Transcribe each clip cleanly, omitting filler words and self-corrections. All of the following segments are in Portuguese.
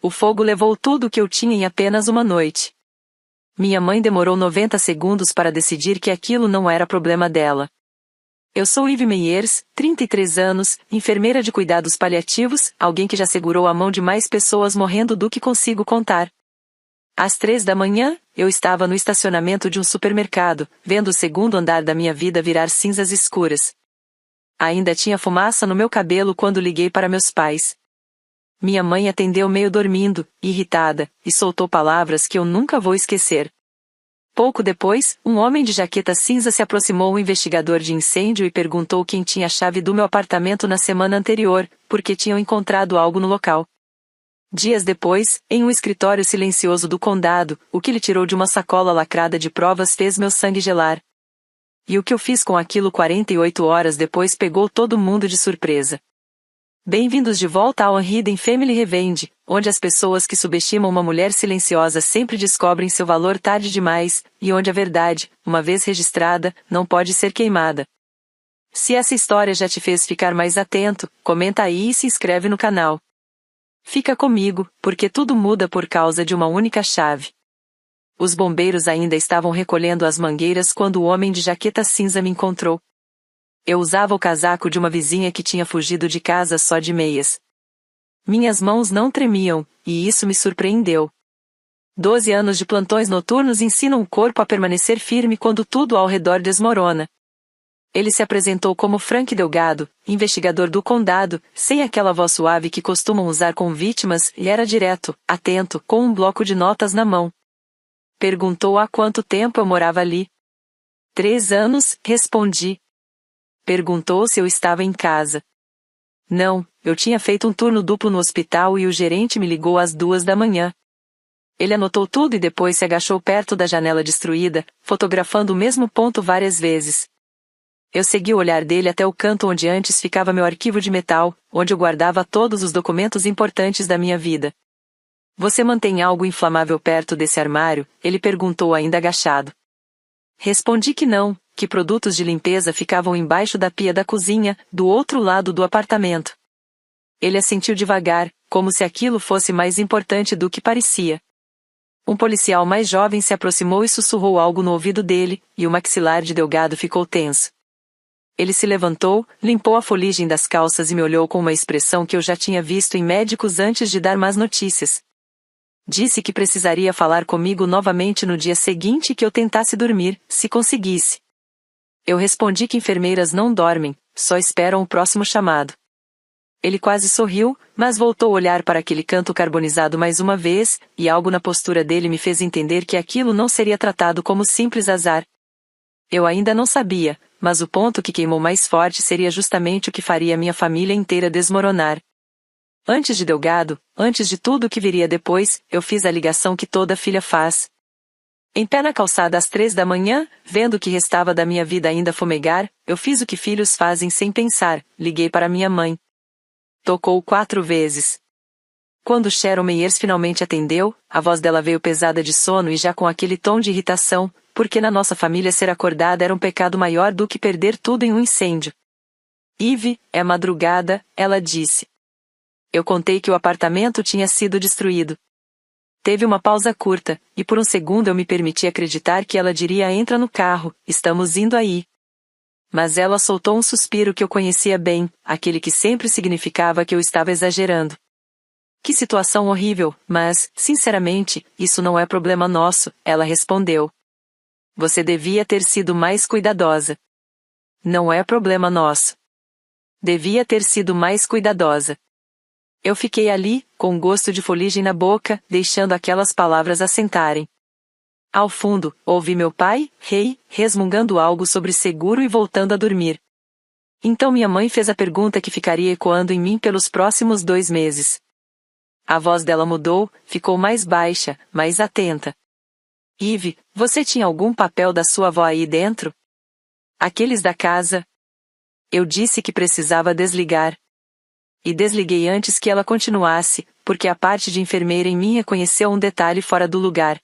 O fogo levou tudo o que eu tinha em apenas uma noite. Minha mãe demorou 90 segundos para decidir que aquilo não era problema dela. Eu sou Eve Meyers, 33 anos, enfermeira de cuidados paliativos, alguém que já segurou a mão de mais pessoas morrendo do que consigo contar. Às 3 da manhã, eu estava no estacionamento de um supermercado, vendo o segundo andar da minha vida virar cinzas escuras. Ainda tinha fumaça no meu cabelo quando liguei para meus pais. Minha mãe atendeu meio dormindo, irritada, e soltou palavras que eu nunca vou esquecer. Pouco depois, um homem de jaqueta cinza se aproximou ao investigador de incêndio e perguntou quem tinha a chave do meu apartamento na semana anterior, porque tinham encontrado algo no local. Dias depois, em um escritório silencioso do condado, o que ele tirou de uma sacola lacrada de provas fez meu sangue gelar. E o que eu fiz com aquilo 48 horas depois pegou todo mundo de surpresa. Bem-vindos de volta ao Unhidden Family Revenge, onde as pessoas que subestimam uma mulher silenciosa sempre descobrem seu valor tarde demais, e onde a verdade, uma vez registrada, não pode ser queimada. Se essa história já te fez ficar mais atento, comenta aí e se inscreve no canal. Fica comigo, porque tudo muda por causa de uma única chave. Os bombeiros ainda estavam recolhendo as mangueiras quando o homem de jaqueta cinza me encontrou. Eu usava o casaco de uma vizinha que tinha fugido de casa só de meias. Minhas mãos não tremiam, e isso me surpreendeu. 12 anos de plantões noturnos ensinam o corpo a permanecer firme quando tudo ao redor desmorona. Ele se apresentou como Frank Delgado, investigador do condado, sem aquela voz suave que costumam usar com vítimas, e era direto, atento, com um bloco de notas na mão. Perguntou há quanto tempo eu morava ali. 3 anos, respondi. Perguntou se eu estava em casa. Não, eu tinha feito um turno duplo no hospital e o gerente me ligou às 2 da manhã. Ele anotou tudo e depois se agachou perto da janela destruída, fotografando o mesmo ponto várias vezes. Eu segui o olhar dele até o canto onde antes ficava meu arquivo de metal, onde eu guardava todos os documentos importantes da minha vida. Você mantém algo inflamável perto desse armário? Ele perguntou ainda agachado. Respondi que não, que produtos de limpeza ficavam embaixo da pia da cozinha, do outro lado do apartamento. Ele assentiu devagar, como se aquilo fosse mais importante do que parecia. Um policial mais jovem se aproximou e sussurrou algo no ouvido dele, e o maxilar de Delgado ficou tenso. Ele se levantou, limpou a fuligem das calças e me olhou com uma expressão que eu já tinha visto em médicos antes de dar más notícias. Disse que precisaria falar comigo novamente no dia seguinte e que eu tentasse dormir, se conseguisse. Eu respondi que enfermeiras não dormem, só esperam o próximo chamado. Ele quase sorriu, mas voltou a olhar para aquele canto carbonizado mais uma vez, e algo na postura dele me fez entender que aquilo não seria tratado como simples azar. Eu ainda não sabia, mas o ponto que queimou mais forte seria justamente o que faria minha família inteira desmoronar. Antes de Delgado, antes de tudo o que viria depois, eu fiz a ligação que toda filha faz. Em pé na calçada às 3 da manhã, vendo o que restava da minha vida ainda fumegar, eu fiz o que filhos fazem sem pensar, liguei para minha mãe. Tocou 4 vezes. Quando Sharon Meyers finalmente atendeu, a voz dela veio pesada de sono e já com aquele tom de irritação, porque na nossa família ser acordada era um pecado maior do que perder tudo em um incêndio. Eve, é madrugada, ela disse. Eu contei que o apartamento tinha sido destruído. Teve uma pausa curta, e por um segundo eu me permiti acreditar que ela diria: entra no carro, estamos indo aí. Mas ela soltou um suspiro que eu conhecia bem, aquele que sempre significava que eu estava exagerando. Que situação horrível, mas, sinceramente, isso não é problema nosso, ela respondeu. Você devia ter sido mais cuidadosa. Não é problema nosso. Devia ter sido mais cuidadosa. Eu fiquei ali, com gosto de fuligem na boca, deixando aquelas palavras assentarem. Ao fundo, ouvi meu pai, rei, resmungando algo sobre seguro e voltando a dormir. Então minha mãe fez a pergunta que ficaria ecoando em mim pelos próximos 2 meses. A voz dela mudou, ficou mais baixa, mais atenta. Eve, você tinha algum papel da sua avó aí dentro? Aqueles da casa? Eu disse que precisava desligar. E desliguei antes que ela continuasse, porque a parte de enfermeira em mim reconheceu um detalhe fora do lugar.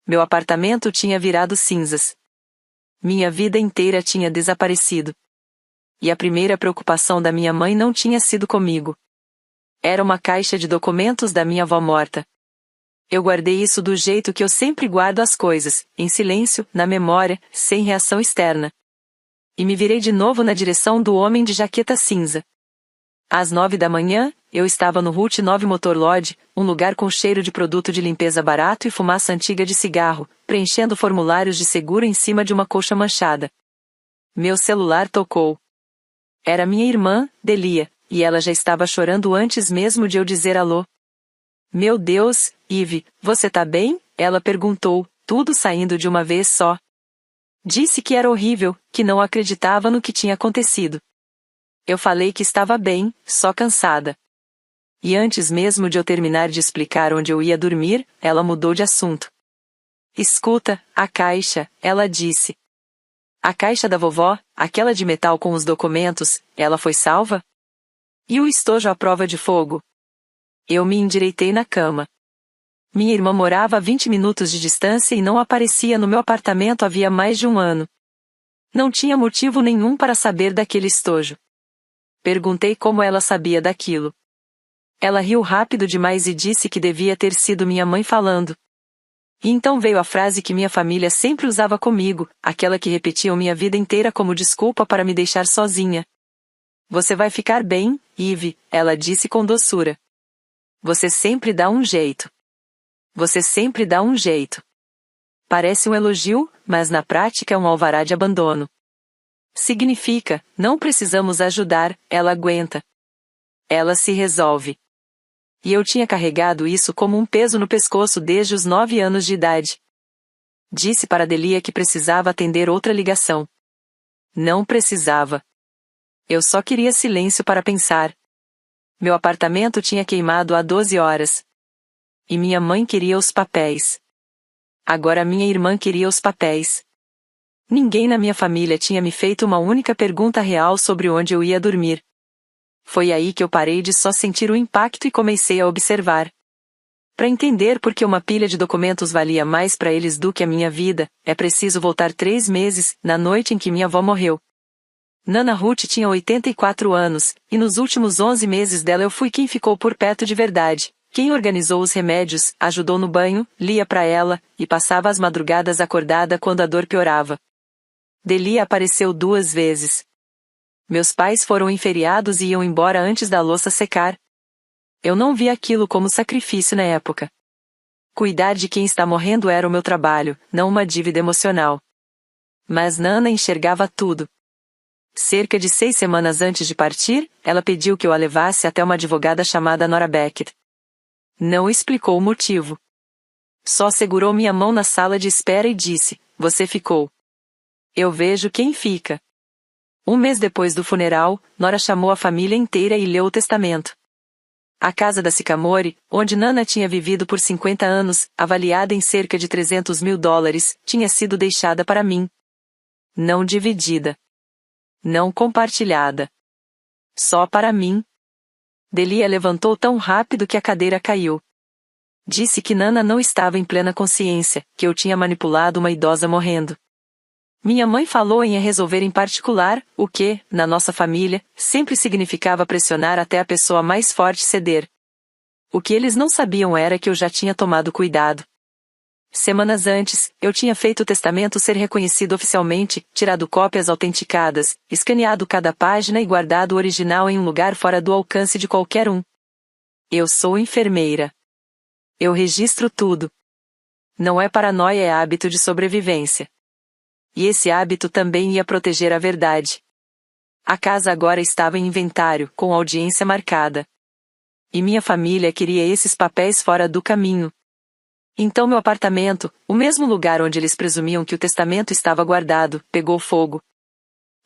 Meu apartamento tinha virado cinzas. Minha vida inteira tinha desaparecido. E a primeira preocupação da minha mãe não tinha sido comigo. Era uma caixa de documentos da minha avó morta. Eu guardei isso do jeito que eu sempre guardo as coisas, em silêncio, na memória, sem reação externa. E me virei de novo na direção do homem de jaqueta cinza. Às 9 da manhã, eu estava no Route 9 Motor Lodge, um lugar com cheiro de produto de limpeza barato e fumaça antiga de cigarro, preenchendo formulários de seguro em cima de uma colcha manchada. Meu celular tocou. Era minha irmã, Delia, e ela já estava chorando antes mesmo de eu dizer alô. Meu Deus, Eve, você tá bem? Ela perguntou, tudo saindo de uma vez só. Disse que era horrível, que não acreditava no que tinha acontecido. Eu falei que estava bem, só cansada. E antes mesmo de eu terminar de explicar onde eu ia dormir, ela mudou de assunto. Escuta, a caixa, ela disse. A caixa da vovó, aquela de metal com os documentos, ela foi salva? E o estojo à prova de fogo? Eu me endireitei na cama. Minha irmã morava a 20 minutos de distância e não aparecia no meu apartamento havia mais de um ano. Não tinha motivo nenhum para saber daquele estojo. Perguntei como ela sabia daquilo. Ela riu rápido demais e disse que devia ter sido minha mãe falando. E então veio a frase que minha família sempre usava comigo, aquela que repetiam minha vida inteira como desculpa para me deixar sozinha. Você vai ficar bem, Eve, ela disse com doçura. Você sempre dá um jeito. Você sempre dá um jeito. Parece um elogio, mas na prática é um alvará de abandono. Significa, não precisamos ajudar, ela aguenta. Ela se resolve. E eu tinha carregado isso como um peso no pescoço desde os 9 anos de idade. Disse para Delia que precisava atender outra ligação. Não precisava. Eu só queria silêncio para pensar. Meu apartamento tinha queimado há 12 horas. E minha mãe queria os papéis. Agora minha irmã queria os papéis. Ninguém na minha família tinha me feito uma única pergunta real sobre onde eu ia dormir. Foi aí que eu parei de só sentir o impacto e comecei a observar. Para entender por que uma pilha de documentos valia mais para eles do que a minha vida, é preciso voltar 3 meses, na noite em que minha avó morreu. Nana Ruth tinha 84 anos, e nos últimos 11 meses dela eu fui quem ficou por perto de verdade. Quem organizou os remédios, ajudou no banho, lia para ela, e passava as madrugadas acordada quando a dor piorava. Delia apareceu 2 vezes. Meus pais foram em feriados e iam embora antes da louça secar. Eu não vi aquilo como sacrifício na época. Cuidar de quem está morrendo era o meu trabalho, não uma dívida emocional. Mas Nana enxergava tudo. Cerca de 6 semanas antes de partir, ela pediu que eu a levasse até uma advogada chamada Nora Beckett. Não explicou o motivo. Só segurou minha mão na sala de espera e disse, você ficou. Eu vejo quem fica. 1 mês depois do funeral, Nora chamou a família inteira e leu o testamento. A casa da Sycamore, onde Nana tinha vivido por 50 anos, avaliada em cerca de $300 mil, tinha sido deixada para mim. Não dividida. Não compartilhada. Só para mim. Delia levantou tão rápido que a cadeira caiu. Disse que Nana não estava em plena consciência, que eu tinha manipulado uma idosa morrendo. Minha mãe falou em resolver em particular, o que, na nossa família, sempre significava pressionar até a pessoa mais forte ceder. O que eles não sabiam era que eu já tinha tomado cuidado. Semanas antes, eu tinha feito o testamento ser reconhecido oficialmente, tirado cópias autenticadas, escaneado cada página e guardado o original em um lugar fora do alcance de qualquer um. Eu sou enfermeira. Eu registro tudo. Não é paranoia, é hábito de sobrevivência. E esse hábito também ia proteger a verdade. A casa agora estava em inventário, com audiência marcada. E minha família queria esses papéis fora do caminho. Então meu apartamento, o mesmo lugar onde eles presumiam que o testamento estava guardado, pegou fogo.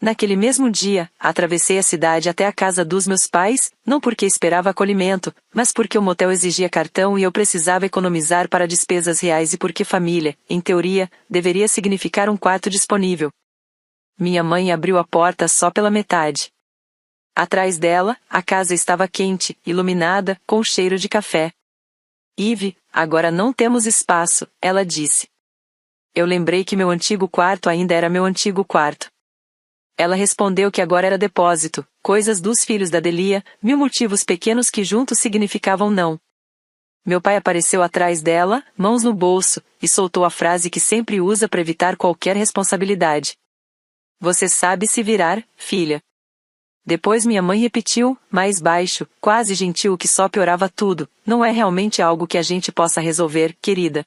Naquele mesmo dia, atravessei a cidade até a casa dos meus pais, não porque esperava acolhimento, mas porque o motel exigia cartão e eu precisava economizar para despesas reais e porque família, em teoria, deveria significar um quarto disponível. Minha mãe abriu a porta só pela metade. Atrás dela, a casa estava quente, iluminada, com cheiro de café. Eve, agora não temos espaço, ela disse. Eu lembrei que meu antigo quarto ainda era meu antigo quarto. Ela respondeu que agora era depósito, coisas dos filhos da Delia, 1000 motivos pequenos que juntos significavam não. Meu pai apareceu atrás dela, mãos no bolso, e soltou a frase que sempre usa para evitar qualquer responsabilidade. Você sabe se virar, filha. Depois minha mãe repetiu, mais baixo, quase gentil, que só piorava tudo. Não é realmente algo que a gente possa resolver, querida.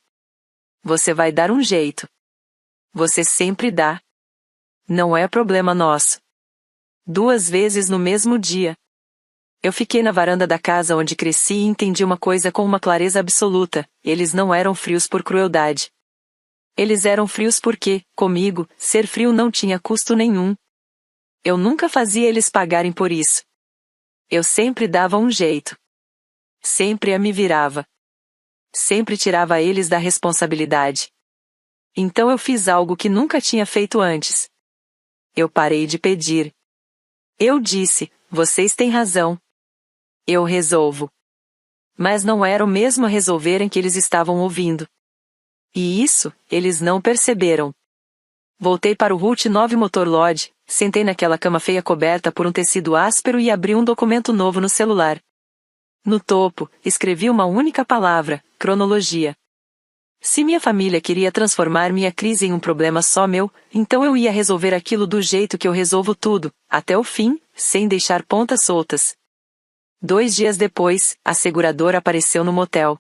Você vai dar um jeito. Você sempre dá. Não é problema nosso. 2 vezes no mesmo dia. Eu fiquei na varanda da casa onde cresci e entendi uma coisa com uma clareza absoluta: eles não eram frios por crueldade. Eles eram frios porque, comigo, ser frio não tinha custo nenhum. Eu nunca fazia eles pagarem por isso. Eu sempre dava um jeito. Sempre a me virava. Sempre tirava eles da responsabilidade. Então eu fiz algo que nunca tinha feito antes. Eu parei de pedir. Eu disse, vocês têm razão. Eu resolvo. Mas não era o mesmo resolver em que eles estavam ouvindo. E isso, eles não perceberam. Voltei para o Route 9 Motor Lodge, sentei naquela cama feia coberta por um tecido áspero e abri um documento novo no celular. No topo, escrevi uma única palavra: cronologia. Se minha família queria transformar minha crise em um problema só meu, então eu ia resolver aquilo do jeito que eu resolvo tudo, até o fim, sem deixar pontas soltas. 2 dias depois, a seguradora apareceu no motel.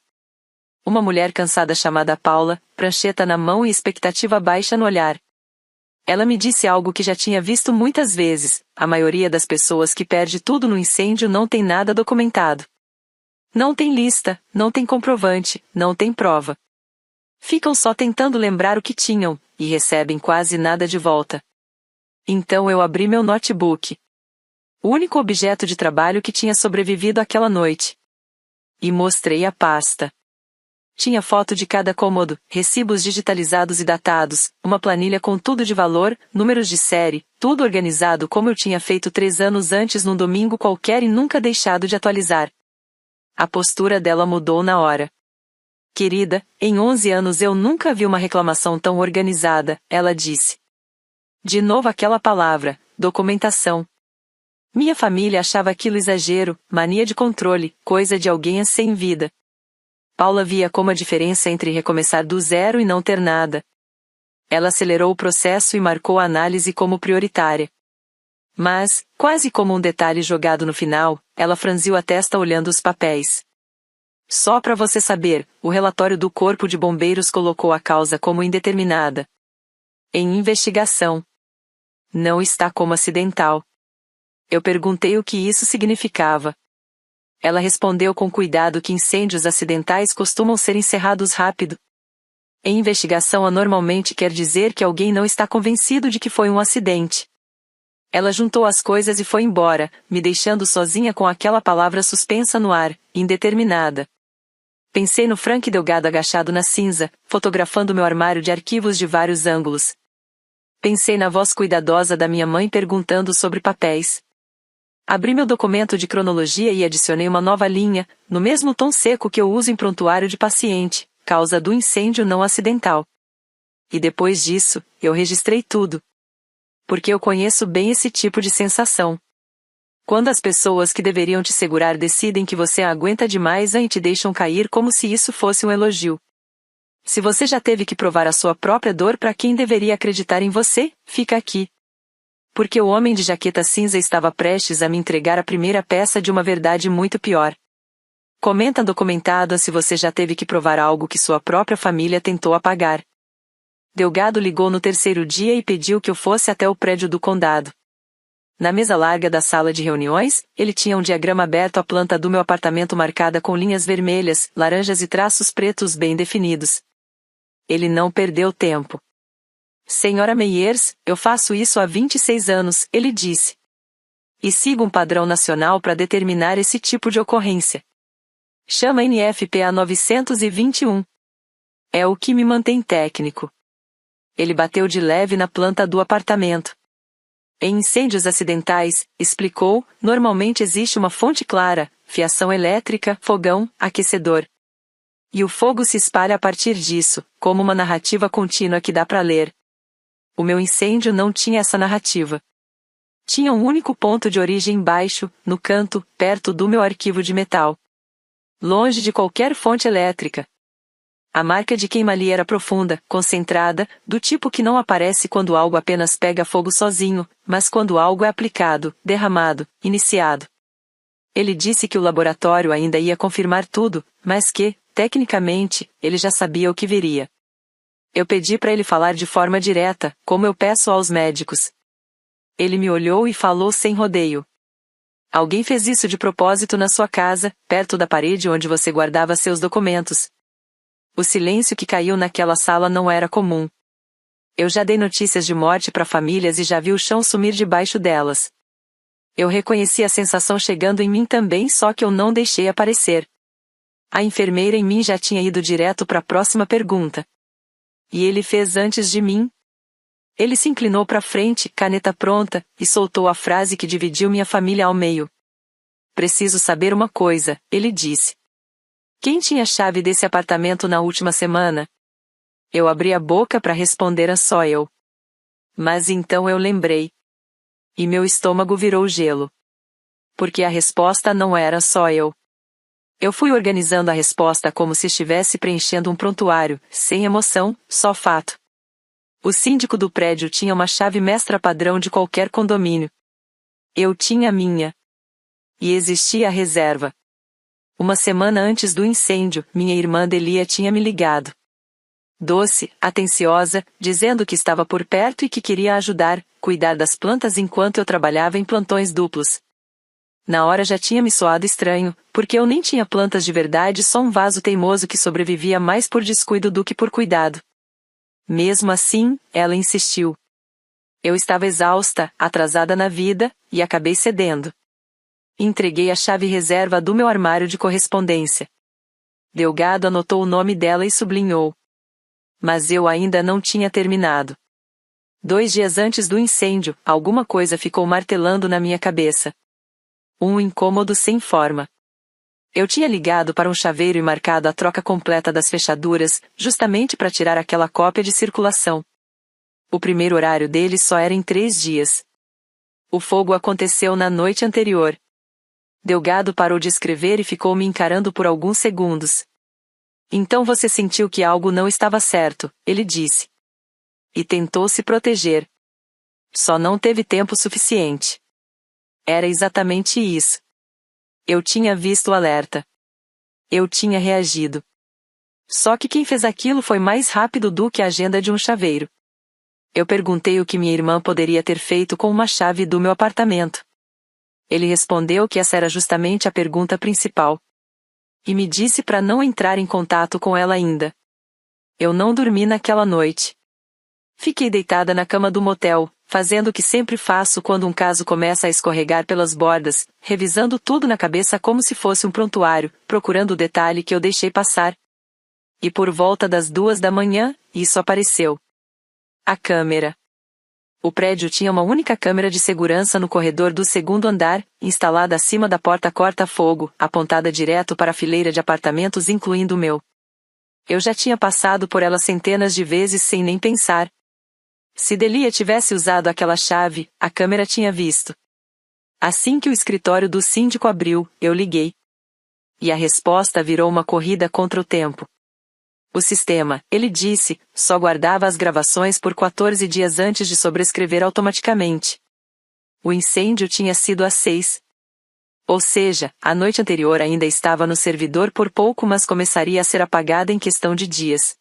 Uma mulher cansada chamada Paula, prancheta na mão e expectativa baixa no olhar. Ela me disse algo que já tinha visto muitas vezes: a maioria das pessoas que perde tudo no incêndio não tem nada documentado. Não tem lista, não tem comprovante, não tem prova. Ficam só tentando lembrar o que tinham, e recebem quase nada de volta. Então eu abri meu notebook. O único objeto de trabalho que tinha sobrevivido àquela noite. E mostrei a pasta. Tinha foto de cada cômodo, recibos digitalizados e datados, uma planilha com tudo de valor, números de série, tudo organizado como eu tinha feito 3 anos antes num domingo qualquer e nunca deixado de atualizar. A postura dela mudou na hora. Querida, em 11 anos eu nunca vi uma reclamação tão organizada, ela disse. De novo aquela palavra, documentação. Minha família achava aquilo exagero, mania de controle, coisa de alguém sem vida. Paula via como a diferença entre recomeçar do zero e não ter nada. Ela acelerou o processo e marcou a análise como prioritária. Mas, quase como um detalhe jogado no final, ela franziu a testa olhando os papéis. Só para você saber, o relatório do Corpo de Bombeiros colocou a causa como indeterminada. Em investigação. Não está como acidental. Eu perguntei o que isso significava. Ela respondeu com cuidado que incêndios acidentais costumam ser encerrados rápido. Em investigação anormalmente quer dizer que alguém não está convencido de que foi um acidente. Ela juntou as coisas e foi embora, me deixando sozinha com aquela palavra suspensa no ar, indeterminada. Pensei no Frank Delgado agachado na cinza, fotografando meu armário de arquivos de vários ângulos. Pensei na voz cuidadosa da minha mãe perguntando sobre papéis. Abri meu documento de cronologia e adicionei uma nova linha, no mesmo tom seco que eu uso em prontuário de paciente, causa do incêndio não acidental. E depois disso, eu registrei tudo. Porque eu conheço bem esse tipo de sensação. Quando as pessoas que deveriam te segurar decidem que você aguenta demais e te deixam cair como se isso fosse um elogio. Se você já teve que provar a sua própria dor para quem deveria acreditar em você, fica aqui. Porque o homem de jaqueta cinza estava prestes a me entregar a primeira peça de uma verdade muito pior. Comenta documentado se você já teve que provar algo que sua própria família tentou apagar. Delgado ligou no 3º dia e pediu que eu fosse até o prédio do condado. Na mesa larga da sala de reuniões, ele tinha um diagrama aberto à planta do meu apartamento marcada com linhas vermelhas, laranjas e traços pretos bem definidos. Ele não perdeu tempo. Senhora Meyers, eu faço isso há 26 anos, ele disse. E sigo um padrão nacional para determinar esse tipo de ocorrência. Chama NFPA 921. É o que me mantém técnico. Ele bateu de leve na planta do apartamento. Em incêndios acidentais, explicou, normalmente existe uma fonte clara, fiação elétrica, fogão, aquecedor. E o fogo se espalha a partir disso, como uma narrativa contínua que dá para ler. O meu incêndio não tinha essa narrativa. Tinha um único ponto de origem baixo, no canto, perto do meu arquivo de metal. Longe de qualquer fonte elétrica. A marca de queima ali era profunda, concentrada, do tipo que não aparece quando algo apenas pega fogo sozinho, mas quando algo é aplicado, derramado, iniciado. Ele disse que o laboratório ainda ia confirmar tudo, mas que, tecnicamente, ele já sabia o que viria. Eu pedi para ele falar de forma direta, como eu peço aos médicos. Ele me olhou e falou sem rodeio. Alguém fez isso de propósito na sua casa, perto da parede onde você guardava seus documentos. O silêncio que caiu naquela sala não era comum. Eu já dei notícias de morte para famílias e já vi o chão sumir debaixo delas. Eu reconheci a sensação chegando em mim também, só que eu não deixei aparecer. A enfermeira em mim já tinha ido direto para a próxima pergunta. E ele fez antes de mim? Ele se inclinou para frente, caneta pronta, e soltou a frase que dividiu minha família ao meio. Preciso saber uma coisa, ele disse. Quem tinha a chave desse apartamento na última semana? Eu abri a boca para responder a só eu. Mas então eu lembrei. E meu estômago virou gelo. Porque a resposta não era só eu. Eu fui organizando a resposta como se estivesse preenchendo um prontuário, sem emoção, só fato. O síndico do prédio tinha uma chave mestra padrão de qualquer condomínio. Eu tinha a minha. E existia a reserva. Uma semana antes do incêndio, minha irmã Delia tinha me ligado. Doce, atenciosa, dizendo que estava por perto e que queria ajudar, cuidar das plantas enquanto eu trabalhava em plantões duplos. Na hora já tinha me soado estranho, porque eu nem tinha plantas de verdade, só um vaso teimoso que sobrevivia mais por descuido do que por cuidado. Mesmo assim, ela insistiu. Eu estava exausta, atrasada na vida, e acabei cedendo. Entreguei a chave reserva do meu armário de correspondência. Delgado anotou o nome dela e sublinhou. Mas eu ainda não tinha terminado. 2 dias antes do incêndio, alguma coisa ficou martelando na minha cabeça. Um incômodo sem forma. Eu tinha ligado para um chaveiro e marcado a troca completa das fechaduras, justamente para tirar aquela cópia de circulação. O primeiro horário dele só era em 3 dias. O fogo aconteceu na noite anterior. Delgado parou de escrever e ficou me encarando por alguns segundos. Então você sentiu que algo não estava certo, ele disse. E tentou se proteger. Só não teve tempo suficiente. Era exatamente isso. Eu tinha visto o alerta. Eu tinha reagido. Só que quem fez aquilo foi mais rápido do que a agenda de um chaveiro. Eu perguntei o que minha irmã poderia ter feito com uma chave do meu apartamento. Ele respondeu que essa era justamente a pergunta principal. E me disse para não entrar em contato com ela ainda. Eu não dormi naquela noite. Fiquei deitada na cama do motel, fazendo o que sempre faço quando um caso começa a escorregar pelas bordas, revisando tudo na cabeça como se fosse um prontuário, procurando o detalhe que eu deixei passar. E por volta das 2 da manhã, isso apareceu. A câmera. O prédio tinha uma única câmera de segurança no corredor do 2º andar, instalada acima da porta corta-fogo, apontada direto para a fileira de apartamentos incluindo o meu. Eu já tinha passado por ela centenas de vezes sem nem pensar. Se Delia tivesse usado aquela chave, a câmera tinha visto. Assim que o escritório do síndico abriu, eu liguei. E a resposta virou uma corrida contra o tempo. O sistema, ele disse, só guardava as gravações por 14 dias antes de sobrescrever automaticamente. O incêndio tinha sido às 6. Ou seja, a noite anterior ainda estava no servidor por pouco, mas começaria a ser apagada em questão de dias.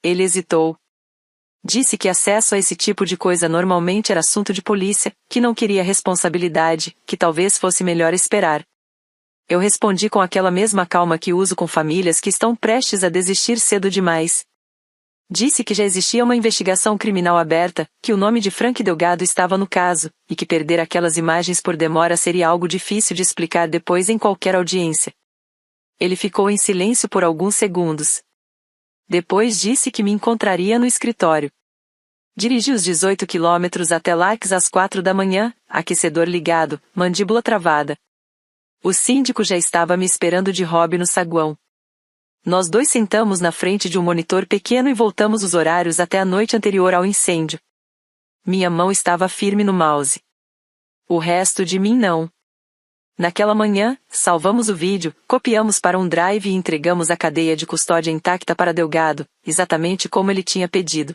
Ele hesitou. Disse que acesso a esse tipo de coisa normalmente era assunto de polícia, que não queria responsabilidade, que talvez fosse melhor esperar. Eu respondi com aquela mesma calma que uso com famílias que estão prestes a desistir cedo demais. Disse que já existia uma investigação criminal aberta, que o nome de Frank Delgado estava no caso, e que perder aquelas imagens por demora seria algo difícil de explicar depois em qualquer audiência. Ele ficou em silêncio por alguns segundos. Depois disse que me encontraria no escritório. Dirigi os 18 quilômetros até Larks às 4 da manhã, aquecedor ligado, mandíbula travada. O síndico já estava me esperando de hobby no saguão. Nós dois sentamos na frente de um monitor pequeno e voltamos os horários até a noite anterior ao incêndio. Minha mão estava firme no mouse. O resto de mim não. Naquela manhã, salvamos o vídeo, copiamos para um drive e entregamos a cadeia de custódia intacta para Delgado, exatamente como ele tinha pedido.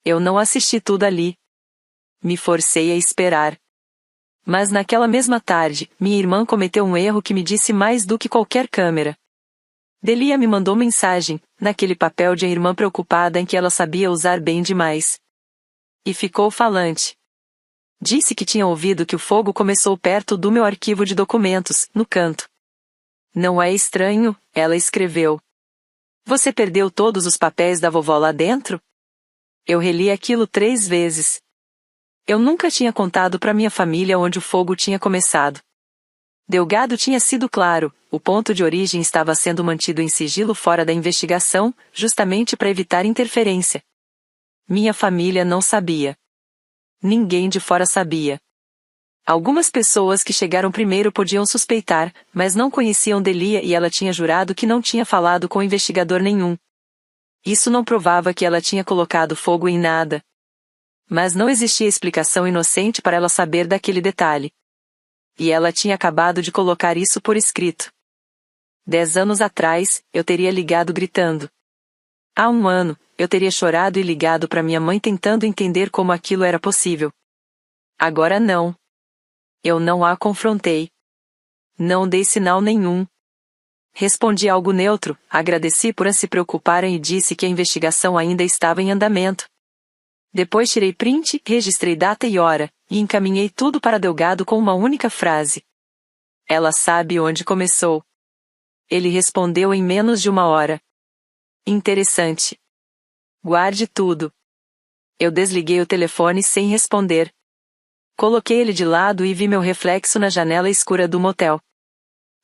Eu não assisti tudo ali. Me forcei a esperar. Mas naquela mesma tarde, minha irmã cometeu um erro que me disse mais do que qualquer câmera. Delia me mandou mensagem, naquele papel de a irmã preocupada em que ela sabia usar bem demais. E ficou falante. Disse que tinha ouvido que o fogo começou perto do meu arquivo de documentos, no canto. Não é estranho, ela escreveu. Você perdeu todos os papéis da vovó lá dentro? Eu reli aquilo 3 vezes. Eu nunca tinha contado para minha família onde o fogo tinha começado. Delgado tinha sido claro, o ponto de origem estava sendo mantido em sigilo fora da investigação, justamente para evitar interferência. Minha família não sabia. Ninguém de fora sabia. Algumas pessoas que chegaram primeiro podiam suspeitar, mas não conheciam Delia e ela tinha jurado que não tinha falado com investigador nenhum. Isso não provava que ela tinha colocado fogo em nada. Mas não existia explicação inocente para ela saber daquele detalhe. E ela tinha acabado de colocar isso por escrito. 10 anos atrás, eu teria ligado gritando. Há 1 ano, eu teria chorado e ligado para minha mãe tentando entender como aquilo era possível. Agora não. Eu não a confrontei. Não dei sinal nenhum. Respondi algo neutro, agradeci por se preocuparem e disse que a investigação ainda estava em andamento. Depois tirei print, registrei data e hora, e encaminhei tudo para Delgado com uma única frase. Ela sabe onde começou. Ele respondeu em menos de 1 hora. Interessante. Guarde tudo. Eu desliguei o telefone sem responder. Coloquei ele de lado e vi meu reflexo na janela escura do motel.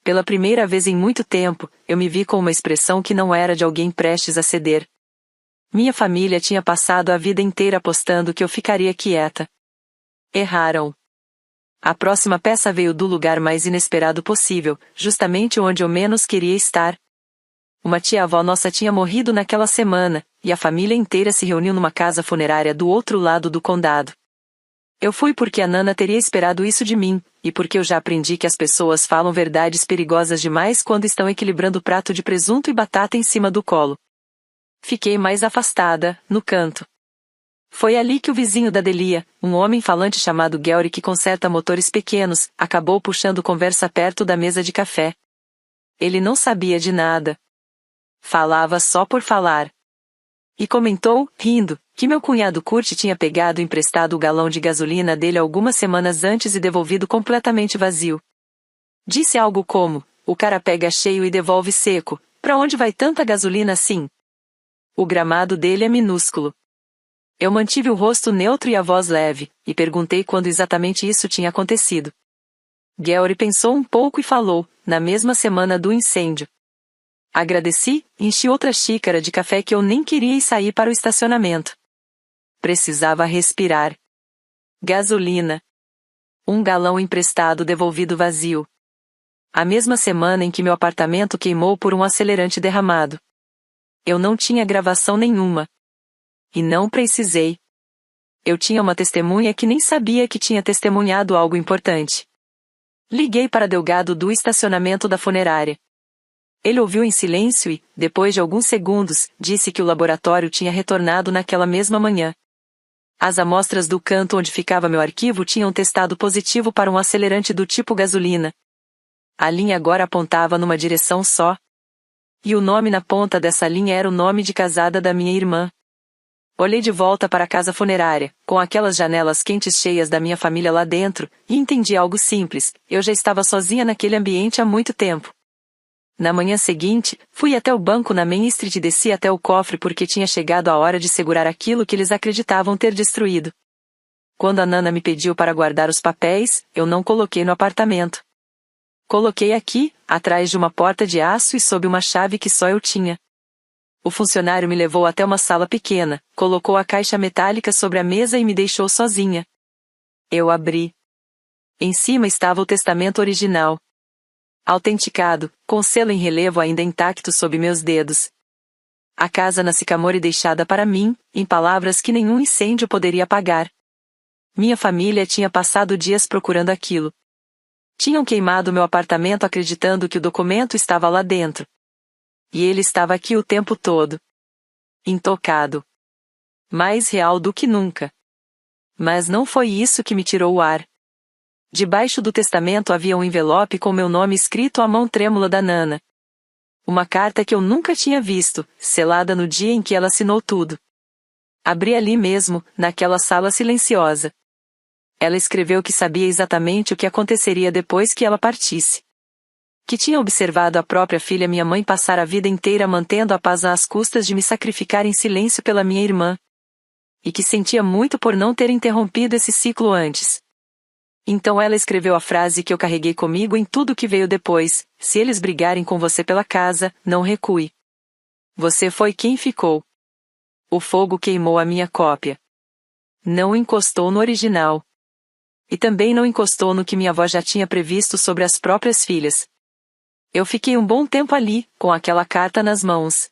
Pela primeira vez em muito tempo, eu me vi com uma expressão que não era de alguém prestes a ceder. Minha família tinha passado a vida inteira apostando que eu ficaria quieta. Erraram. A próxima peça veio do lugar mais inesperado possível, justamente onde eu menos queria estar. Uma tia-avó nossa tinha morrido naquela semana, e a família inteira se reuniu numa casa funerária do outro lado do condado. Eu fui porque a Nana teria esperado isso de mim, e porque eu já aprendi que as pessoas falam verdades perigosas demais quando estão equilibrando o prato de presunto e batata em cima do colo. Fiquei mais afastada, no canto. Foi ali que o vizinho da Delia, um homem falante chamado Gary que conserta motores pequenos, acabou puxando conversa perto da mesa de café. Ele não sabia de nada. Falava só por falar. E comentou, rindo, que meu cunhado Kurt tinha pegado emprestado o galão de gasolina dele algumas semanas antes e devolvido completamente vazio. Disse algo como, o cara pega cheio e devolve seco, pra onde vai tanta gasolina assim? O gramado dele é minúsculo. Eu mantive o rosto neutro e a voz leve, e perguntei quando exatamente isso tinha acontecido. Gary pensou um pouco e falou, na mesma semana do incêndio. Agradeci, enchi outra xícara de café que eu nem queria e saí para o estacionamento. Precisava respirar. Gasolina. 1 galão emprestado devolvido vazio. A mesma semana em que meu apartamento queimou por um acelerante derramado. Eu não tinha gravação nenhuma. E não precisei. Eu tinha uma testemunha que nem sabia que tinha testemunhado algo importante. Liguei para Delgado do estacionamento da funerária. Ele ouviu em silêncio e, depois de alguns segundos, disse que o laboratório tinha retornado naquela mesma manhã. As amostras do canto onde ficava meu arquivo tinham testado positivo para um acelerante do tipo gasolina. A linha agora apontava numa direção só. E o nome na ponta dessa linha era o nome de casada da minha irmã. Olhei de volta para a casa funerária, com aquelas janelas quentes cheias da minha família lá dentro, e entendi algo simples, eu já estava sozinha naquele ambiente há muito tempo. Na manhã seguinte, fui até o banco na Main Street e desci até o cofre porque tinha chegado a hora de segurar aquilo que eles acreditavam ter destruído. Quando a Nana me pediu para guardar os papéis, eu não coloquei no apartamento. Coloquei aqui, atrás de uma porta de aço e sob uma chave que só eu tinha. O funcionário me levou até uma sala pequena, colocou a caixa metálica sobre a mesa e me deixou sozinha. Eu abri. Em cima estava o testamento original. Autenticado, com selo em relevo ainda intacto sob meus dedos. A casa na Sycamore deixada para mim, em palavras que nenhum incêndio poderia apagar. Minha família tinha passado dias procurando aquilo. Tinham queimado meu apartamento acreditando que o documento estava lá dentro. E ele estava aqui o tempo todo. Intocado. Mais real do que nunca. Mas não foi isso que me tirou o ar. Debaixo do testamento havia um envelope com meu nome escrito à mão trêmula da Nana. Uma carta que eu nunca tinha visto, selada no dia em que ela assinou tudo. Abri ali mesmo, naquela sala silenciosa. Ela escreveu que sabia exatamente o que aconteceria depois que ela partisse. Que tinha observado a própria filha minha mãe passar a vida inteira mantendo a paz às custas de me sacrificar em silêncio pela minha irmã. E que sentia muito por não ter interrompido esse ciclo antes. Então ela escreveu a frase que eu carreguei comigo em tudo que veio depois: se eles brigarem com você pela casa, não recue. Você foi quem ficou. O fogo queimou a minha cópia. Não encostou no original. E também não encostou no que minha avó já tinha previsto sobre as próprias filhas. Eu fiquei um bom tempo ali, com aquela carta nas mãos.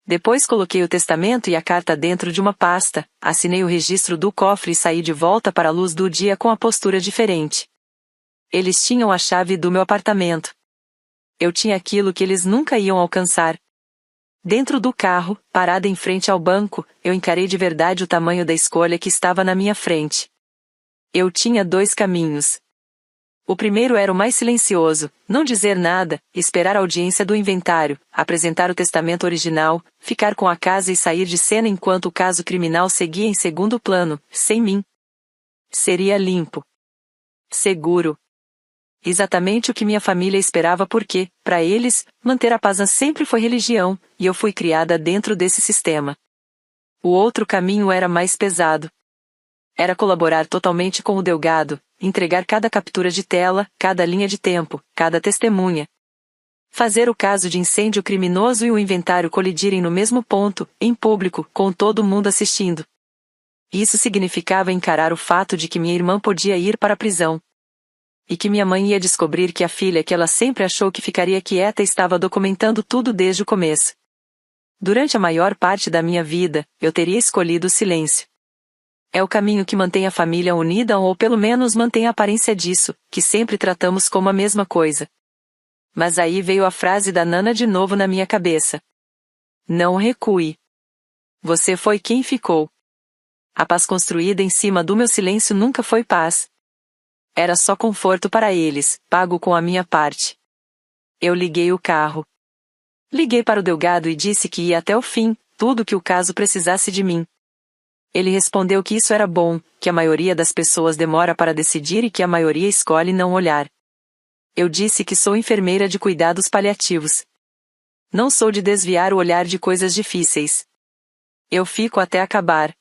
Depois coloquei o testamento e a carta dentro de uma pasta, assinei o registro do cofre e saí de volta para a luz do dia com a postura diferente. Eles tinham a chave do meu apartamento. Eu tinha aquilo que eles nunca iam alcançar. Dentro do carro, parada em frente ao banco, eu encarei de verdade o tamanho da escolha que estava na minha frente. Eu tinha dois caminhos. O primeiro era o mais silencioso: não dizer nada, esperar a audiência do inventário, apresentar o testamento original, ficar com a casa e sair de cena enquanto o caso criminal seguia em segundo plano, sem mim. Seria limpo. Seguro. Exatamente o que minha família esperava porque, para eles, manter a paz sempre foi religião, e eu fui criada dentro desse sistema. O outro caminho era mais pesado. Era colaborar totalmente com o Delgado, entregar cada captura de tela, cada linha de tempo, cada testemunha. Fazer o caso de incêndio criminoso e o inventário colidirem no mesmo ponto, em público, com todo mundo assistindo. Isso significava encarar o fato de que minha irmã podia ir para a prisão. E que minha mãe ia descobrir que a filha que ela sempre achou que ficaria quieta estava documentando tudo desde o começo. Durante a maior parte da minha vida, eu teria escolhido o silêncio. É o caminho que mantém a família unida ou pelo menos mantém a aparência disso, que sempre tratamos como a mesma coisa. Mas aí veio a frase da Nana de novo na minha cabeça. Não recue. Você foi quem ficou. A paz construída em cima do meu silêncio nunca foi paz. Era só conforto para eles, pago com a minha parte. Eu liguei o carro. Liguei para o Delgado e disse que ia até o fim, tudo que o caso precisasse de mim. Ele respondeu que isso era bom, que a maioria das pessoas demora para decidir e que a maioria escolhe não olhar. Eu disse que sou enfermeira de cuidados paliativos. Não sou de desviar o olhar de coisas difíceis. Eu fico até acabar.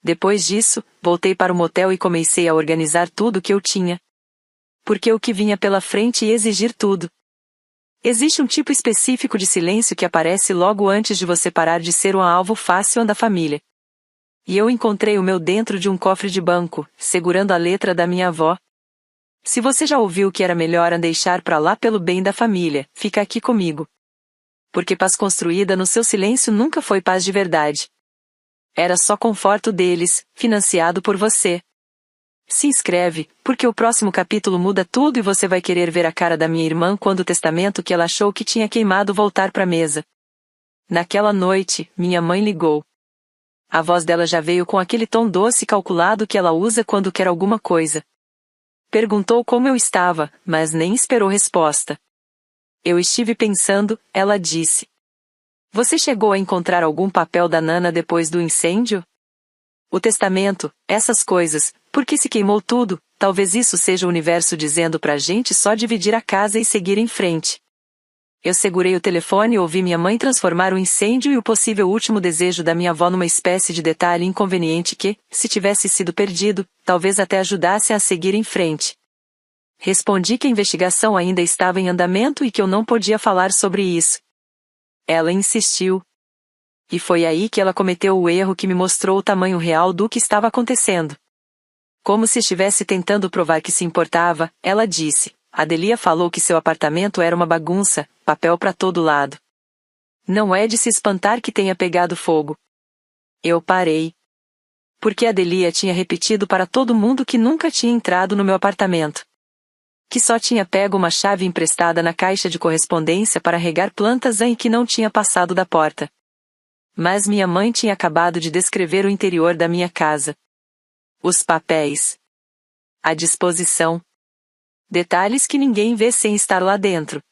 Depois disso, voltei para o motel e comecei a organizar tudo o que eu tinha. Porque o que vinha pela frente ia exigir tudo. Existe um tipo específico de silêncio que aparece logo antes de você parar de ser um alvo fácil da família. E eu encontrei o meu dentro de um cofre de banco, segurando a letra da minha avó. Se você já ouviu que era melhor a deixar pra lá pelo bem da família, fica aqui comigo. Porque paz construída no seu silêncio nunca foi paz de verdade. Era só conforto deles, financiado por você. Se inscreve, porque o próximo capítulo muda tudo e você vai querer ver a cara da minha irmã quando o testamento que ela achou que tinha queimado voltar pra mesa. Naquela noite, minha mãe ligou. A voz dela já veio com aquele tom doce e calculado que ela usa quando quer alguma coisa. Perguntou como eu estava, mas nem esperou resposta. Eu estive pensando, ela disse. Você chegou a encontrar algum papel da Nana depois do incêndio? O testamento, essas coisas, porque se queimou tudo, talvez isso seja o universo dizendo pra gente só dividir a casa e seguir em frente. Eu segurei o telefone e ouvi minha mãe transformar o incêndio e o possível último desejo da minha avó numa espécie de detalhe inconveniente que, se tivesse sido perdido, talvez até ajudasse a seguir em frente. Respondi que a investigação ainda estava em andamento e que eu não podia falar sobre isso. Ela insistiu. E foi aí que ela cometeu o erro que me mostrou o tamanho real do que estava acontecendo. Como se estivesse tentando provar que se importava, ela disse: Adelia falou que seu apartamento era uma bagunça, papel para todo lado. Não é de se espantar que tenha pegado fogo. Eu parei. Porque Adelia tinha repetido para todo mundo que nunca tinha entrado no meu apartamento. Que só tinha pego uma chave emprestada na caixa de correspondência para regar plantas e que não tinha passado da porta. Mas minha mãe tinha acabado de descrever o interior da minha casa. Os papéis. A disposição. Detalhes que ninguém vê sem estar lá dentro.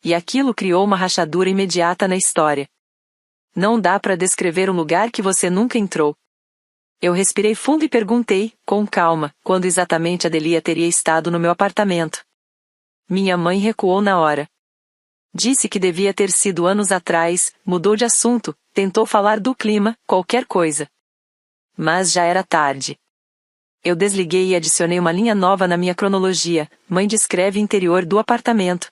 E aquilo criou uma rachadura imediata na história. Não dá para descrever um lugar que você nunca entrou. Eu respirei fundo e perguntei, com calma, quando exatamente Adelia teria estado no meu apartamento. Minha mãe recuou na hora. Disse que devia ter sido anos atrás, mudou de assunto, tentou falar do clima, qualquer coisa. Mas já era tarde. Eu desliguei e adicionei uma linha nova na minha cronologia. Mãe descreve interior do apartamento.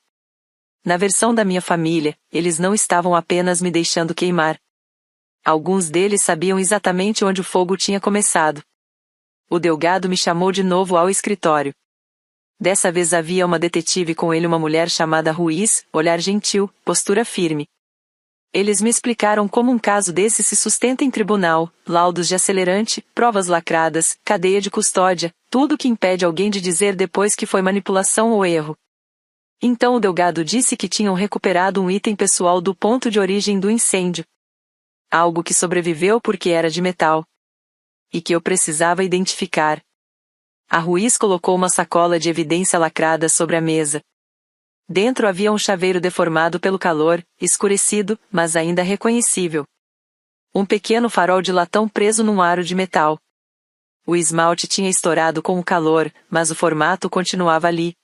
Na versão da minha família, eles não estavam apenas me deixando queimar. Alguns deles sabiam exatamente onde o fogo tinha começado. O Delgado me chamou de novo ao escritório. Dessa vez havia uma detetive com ele, uma mulher chamada Ruiz, olhar gentil, postura firme. Eles me explicaram como um caso desse se sustenta em tribunal, laudos de acelerante, provas lacradas, cadeia de custódia, tudo que impede alguém de dizer depois que foi manipulação ou erro. Então o Delgado disse que tinham recuperado um item pessoal do ponto de origem do incêndio. Algo que sobreviveu porque era de metal. E que eu precisava identificar. A Ruiz colocou uma sacola de evidência lacrada sobre a mesa. Dentro havia um chaveiro deformado pelo calor, escurecido, mas ainda reconhecível. Um pequeno farol de latão preso num aro de metal. O esmalte tinha estourado com o calor, mas o formato continuava ali.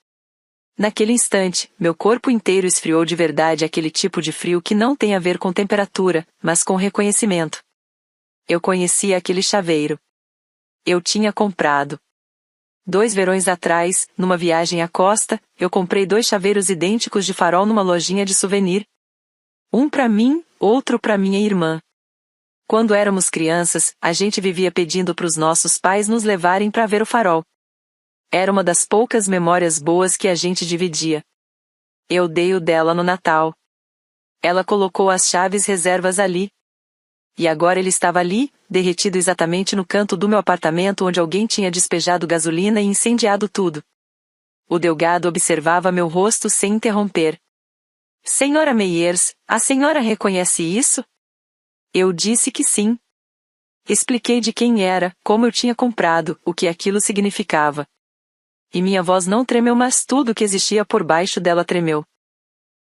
Naquele instante, meu corpo inteiro esfriou de verdade, aquele tipo de frio que não tem a ver com temperatura, mas com reconhecimento. Eu conhecia aquele chaveiro. Eu tinha comprado. 2 verões atrás, numa viagem à costa, eu comprei 2 chaveiros idênticos de farol numa lojinha de souvenir. Um para mim, outro para minha irmã. Quando éramos crianças, a gente vivia pedindo para os nossos pais nos levarem para ver o farol. Era uma das poucas memórias boas que a gente dividia. Eu dei o dela no Natal. Ela colocou as chaves reservas ali. E agora ele estava ali, derretido exatamente no canto do meu apartamento onde alguém tinha despejado gasolina e incendiado tudo. O Delgado observava meu rosto sem interromper. Senhora Meyers, a senhora reconhece isso? Eu disse que sim. Expliquei de quem era, como eu tinha comprado, o que aquilo significava. E minha voz não tremeu, mas tudo que existia por baixo dela tremeu.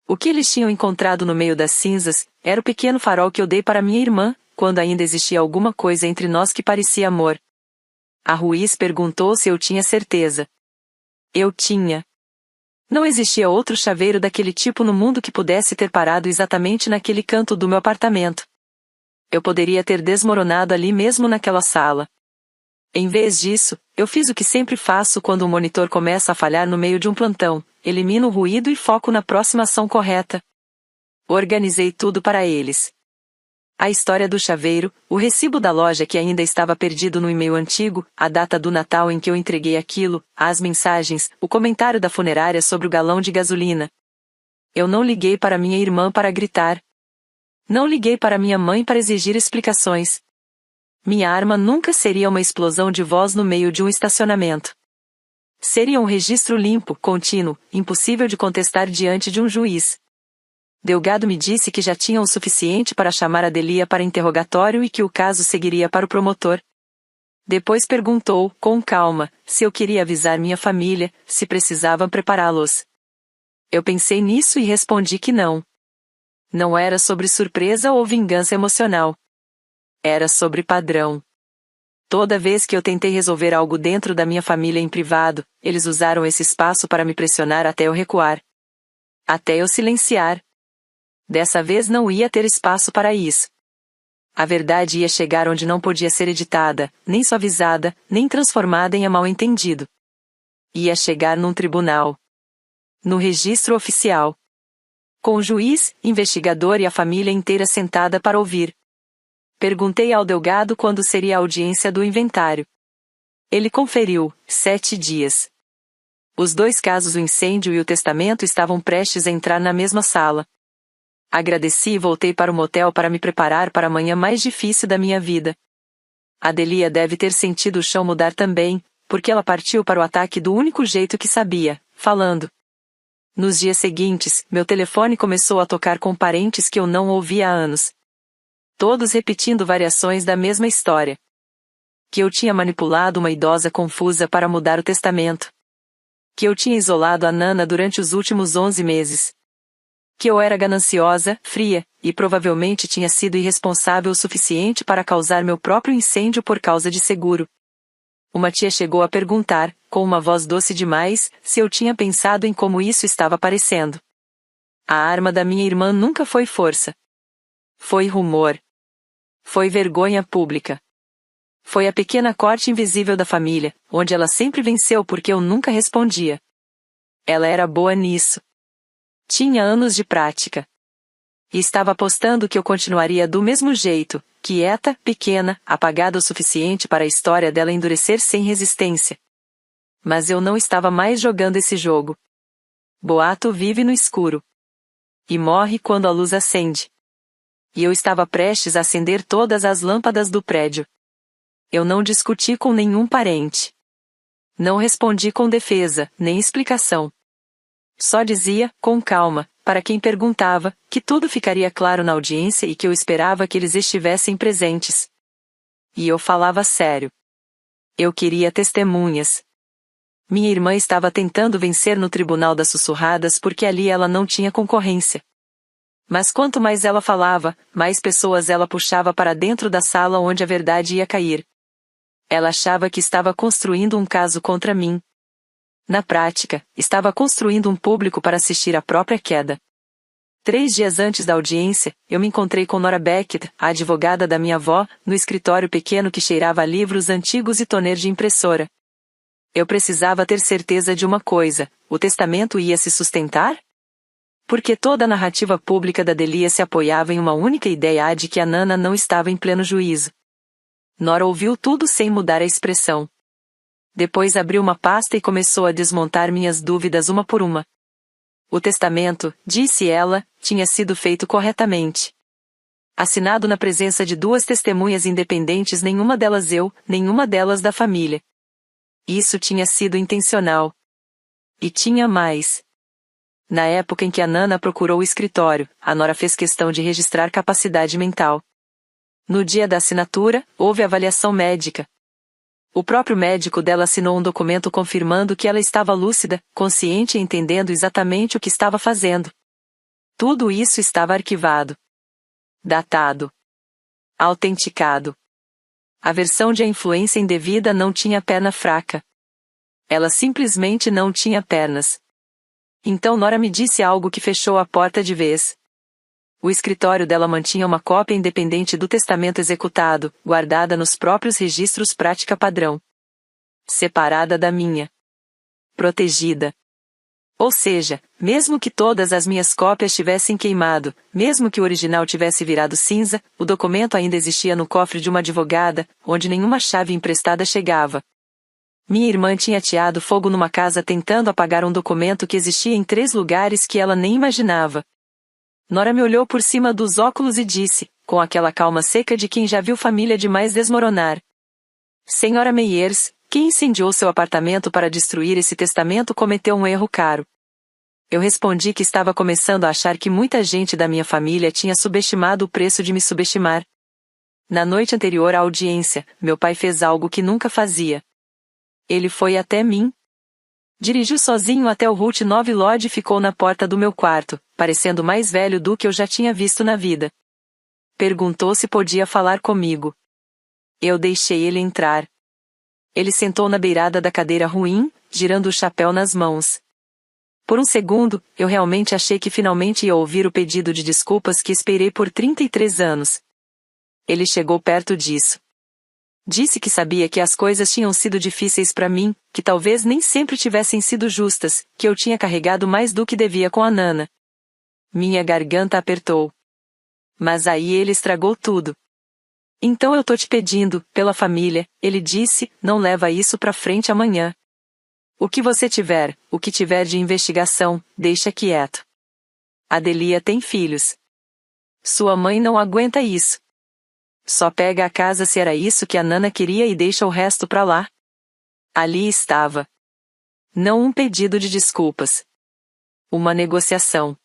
O que eles tinham encontrado no meio das cinzas era o pequeno farol que eu dei para minha irmã, quando ainda existia alguma coisa entre nós que parecia amor. A Ruiz perguntou se eu tinha certeza. Eu tinha. Não existia outro chaveiro daquele tipo no mundo que pudesse ter parado exatamente naquele canto do meu apartamento. Eu poderia ter desmoronado ali mesmo naquela sala. Em vez disso, eu fiz o que sempre faço quando um monitor começa a falhar no meio de um plantão: elimino o ruído e foco na próxima ação correta. Organizei tudo para eles. A história do chaveiro, o recibo da loja que ainda estava perdido no e-mail antigo, a data do Natal em que eu entreguei aquilo, as mensagens, o comentário da funerária sobre o galão de gasolina. Eu não liguei para minha irmã para gritar. Não liguei para minha mãe para exigir explicações. Minha arma nunca seria uma explosão de voz no meio de um estacionamento. Seria um registro limpo, contínuo, impossível de contestar diante de um juiz. Delgado me disse que já tinha o suficiente para chamar Adelia para interrogatório e que o caso seguiria para o promotor. Depois perguntou, com calma, se eu queria avisar minha família, se precisavam prepará-los. Eu pensei nisso e respondi que não. Não era sobre surpresa ou vingança emocional. Era sobre padrão. Toda vez que eu tentei resolver algo dentro da minha família em privado, eles usaram esse espaço para me pressionar até eu recuar. Até eu silenciar. Dessa vez não ia ter espaço para isso. A verdade ia chegar onde não podia ser editada, nem suavizada, nem transformada em mal-entendido. Ia chegar num tribunal. No registro oficial. Com o juiz, investigador e a família inteira sentada para ouvir. Perguntei ao Delgado quando seria a audiência do inventário. Ele conferiu: 7 dias. Os 2 casos, o incêndio e o testamento, estavam prestes a entrar na mesma sala. Agradeci e voltei para o motel para me preparar para a manhã mais difícil da minha vida. Adelia deve ter sentido o chão mudar também, porque ela partiu para o ataque do único jeito que sabia, falando. Nos dias seguintes, meu telefone começou a tocar com parentes que eu não ouvia há anos. Todos repetindo variações da mesma história. Que eu tinha manipulado uma idosa confusa para mudar o testamento. Que eu tinha isolado a Nana durante os últimos 11 meses. Que eu era gananciosa, fria, e provavelmente tinha sido irresponsável o suficiente para causar meu próprio incêndio por causa de seguro. Uma tia chegou a perguntar, com uma voz doce demais, se eu tinha pensado em como isso estava parecendo. A arma da minha irmã nunca foi força. Foi rumor. Foi vergonha pública. Foi a pequena corte invisível da família, onde ela sempre venceu porque eu nunca respondia. Ela era boa nisso. Tinha anos de prática. E estava apostando que eu continuaria do mesmo jeito, quieta, pequena, apagada o suficiente para a história dela endurecer sem resistência. Mas eu não estava mais jogando esse jogo. Boato vive no escuro. E morre quando a luz acende. E eu estava prestes a acender todas as lâmpadas do prédio. Eu não discuti com nenhum parente. Não respondi com defesa, nem explicação. Só dizia, com calma, para quem perguntava, que tudo ficaria claro na audiência e que eu esperava que eles estivessem presentes. E eu falava sério. Eu queria testemunhas. Minha irmã estava tentando vencer no Tribunal das Sussurradas porque ali ela não tinha concorrência. Mas quanto mais ela falava, mais pessoas ela puxava para dentro da sala onde a verdade ia cair. Ela achava que estava construindo um caso contra mim. Na prática, estava construindo um público para assistir à própria queda. 3 dias antes da audiência, eu me encontrei com Nora Beckett, a advogada da minha avó, no escritório pequeno que cheirava a livros antigos e toner de impressora. Eu precisava ter certeza de uma coisa: o testamento ia se sustentar? Porque toda a narrativa pública da Adelia se apoiava em uma única ideia de que a Nana não estava em pleno juízo. Nora ouviu tudo sem mudar a expressão. Depois abriu uma pasta e começou a desmontar minhas dúvidas uma por uma. O testamento, disse ela, tinha sido feito corretamente. Assinado na presença de 2 testemunhas independentes, nenhuma delas eu, nenhuma delas da família. Isso tinha sido intencional. E tinha mais. Na época em que a Nana procurou o escritório, a Nora fez questão de registrar capacidade mental. No dia da assinatura, houve avaliação médica. O próprio médico dela assinou um documento confirmando que ela estava lúcida, consciente e entendendo exatamente o que estava fazendo. Tudo isso estava arquivado. Datado. Autenticado. A versão de a influência indevida não tinha perna fraca. Ela simplesmente não tinha pernas. Então Nora me disse algo que fechou a porta de vez. O escritório dela mantinha uma cópia independente do testamento executado, guardada nos próprios registros prática padrão. Separada da minha. Protegida. Ou seja, mesmo que todas as minhas cópias tivessem queimado, mesmo que o original tivesse virado cinza, o documento ainda existia no cofre de uma advogada, onde nenhuma chave emprestada chegava. Minha irmã tinha ateado fogo numa casa tentando apagar um documento que existia em 3 lugares que ela nem imaginava. Nora me olhou por cima dos óculos e disse, com aquela calma seca de quem já viu família demais desmoronar. Senhora Meyers, quem incendiou seu apartamento para destruir esse testamento cometeu um erro caro. Eu respondi que estava começando a achar que muita gente da minha família tinha subestimado o preço de me subestimar. Na noite anterior à audiência, meu pai fez algo que nunca fazia. Ele foi até mim. Dirigiu sozinho até o Route 9 Lodge e ficou na porta do meu quarto, parecendo mais velho do que eu já tinha visto na vida. Perguntou se podia falar comigo. Eu deixei ele entrar. Ele sentou na beirada da cadeira ruim, girando o chapéu nas mãos. Por um segundo, eu realmente achei que finalmente ia ouvir o pedido de desculpas que esperei por 33 anos. Ele chegou perto disso. Disse que sabia que as coisas tinham sido difíceis para mim, que talvez nem sempre tivessem sido justas, que eu tinha carregado mais do que devia com a Nana. Minha garganta apertou. Mas aí ele estragou tudo. Então eu tô te pedindo, pela família, ele disse, não leva isso pra frente amanhã. O que você tiver, o que tiver de investigação, deixa quieto. Adelia tem filhos. Sua mãe não aguenta isso. Só pega a casa se era isso que a Nana queria e deixa o resto pra lá. Ali estava. Não um pedido de desculpas. Uma negociação.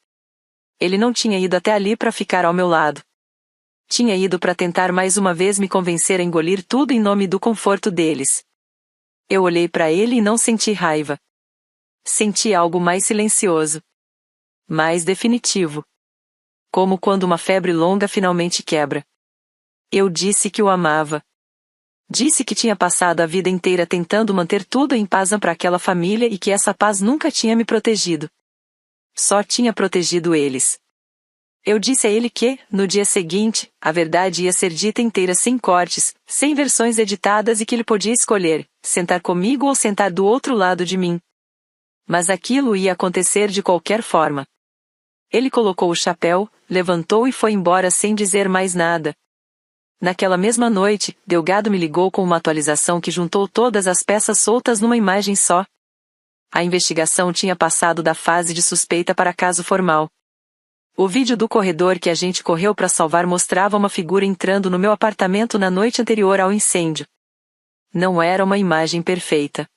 Ele não tinha ido até ali pra ficar ao meu lado. Tinha ido pra tentar mais uma vez me convencer a engolir tudo em nome do conforto deles. Eu olhei pra ele e não senti raiva. Senti algo mais silencioso. Mais definitivo. Como quando uma febre longa finalmente quebra. Eu disse que o amava. Disse que tinha passado a vida inteira tentando manter tudo em paz para aquela família e que essa paz nunca tinha me protegido. Só tinha protegido eles. Eu disse a ele que, no dia seguinte, a verdade ia ser dita inteira sem cortes, sem versões editadas e que ele podia escolher, sentar comigo ou sentar do outro lado de mim. Mas aquilo ia acontecer de qualquer forma. Ele colocou o chapéu, levantou e foi embora sem dizer mais nada. Naquela mesma noite, Delgado me ligou com uma atualização que juntou todas as peças soltas numa imagem só. A investigação tinha passado da fase de suspeita para caso formal. O vídeo do corredor que a gente correu para salvar mostrava uma figura entrando no meu apartamento na noite anterior ao incêndio. Não era uma imagem perfeita.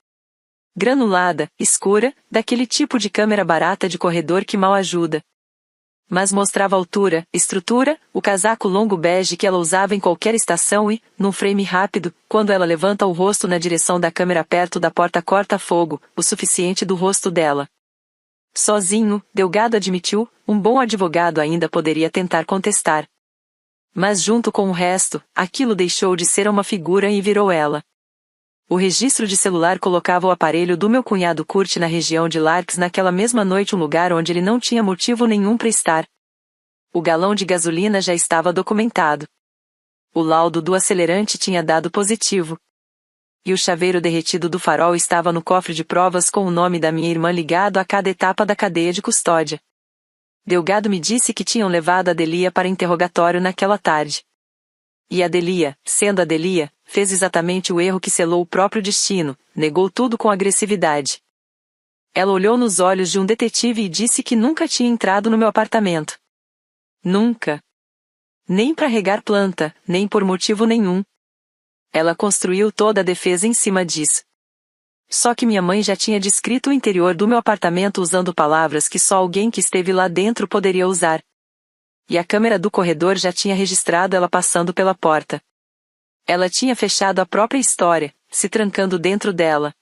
Granulada, escura, daquele tipo de câmera barata de corredor que mal ajuda. Mas mostrava a altura, estrutura, o casaco longo bege que ela usava em qualquer estação e, num frame rápido, quando ela levanta o rosto na direção da câmera perto da porta corta-fogo, o suficiente do rosto dela. Sozinho, Delgado admitiu, um bom advogado ainda poderia tentar contestar. Mas junto com o resto, aquilo deixou de ser uma figura e virou ela. O registro de celular colocava o aparelho do meu cunhado Kurt na região de Larks naquela mesma noite, um lugar onde ele não tinha motivo nenhum para estar. O galão de gasolina já estava documentado. O laudo do acelerante tinha dado positivo. E o chaveiro derretido do farol estava no cofre de provas com o nome da minha irmã ligado a cada etapa da cadeia de custódia. Delgado me disse que tinham levado a Delia para interrogatório naquela tarde. E a Delia, sendo a Delia, fez exatamente o erro que selou o próprio destino, negou tudo com agressividade. Ela olhou nos olhos de um detetive e disse que nunca tinha entrado no meu apartamento. Nunca. Nem para regar planta, nem por motivo nenhum. Ela construiu toda a defesa em cima disso. Só que minha mãe já tinha descrito o interior do meu apartamento usando palavras que só alguém que esteve lá dentro poderia usar. E a câmera do corredor já tinha registrado ela passando pela porta. Ela tinha fechado a própria história, se trancando dentro dela.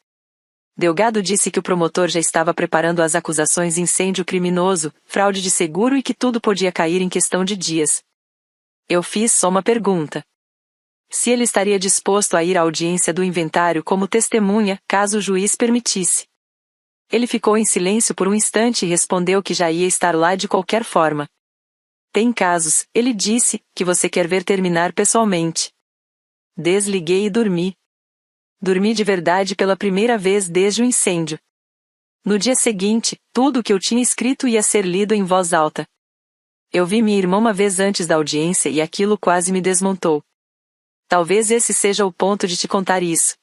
Delgado disse que o promotor já estava preparando as acusações de incêndio criminoso, fraude de seguro e que tudo podia cair em questão de dias. Eu fiz só uma pergunta. Se ele estaria disposto a ir à audiência do inventário como testemunha, caso o juiz permitisse. Ele ficou em silêncio por um instante e respondeu que já ia estar lá de qualquer forma. Tem casos, ele disse, que você quer ver terminar pessoalmente. Desliguei e dormi. Dormi de verdade pela primeira vez desde o incêndio. No dia seguinte, tudo o que eu tinha escrito ia ser lido em voz alta. Eu vi minha irmã uma vez antes da audiência e aquilo quase me desmontou. Talvez esse seja o ponto de te contar isso.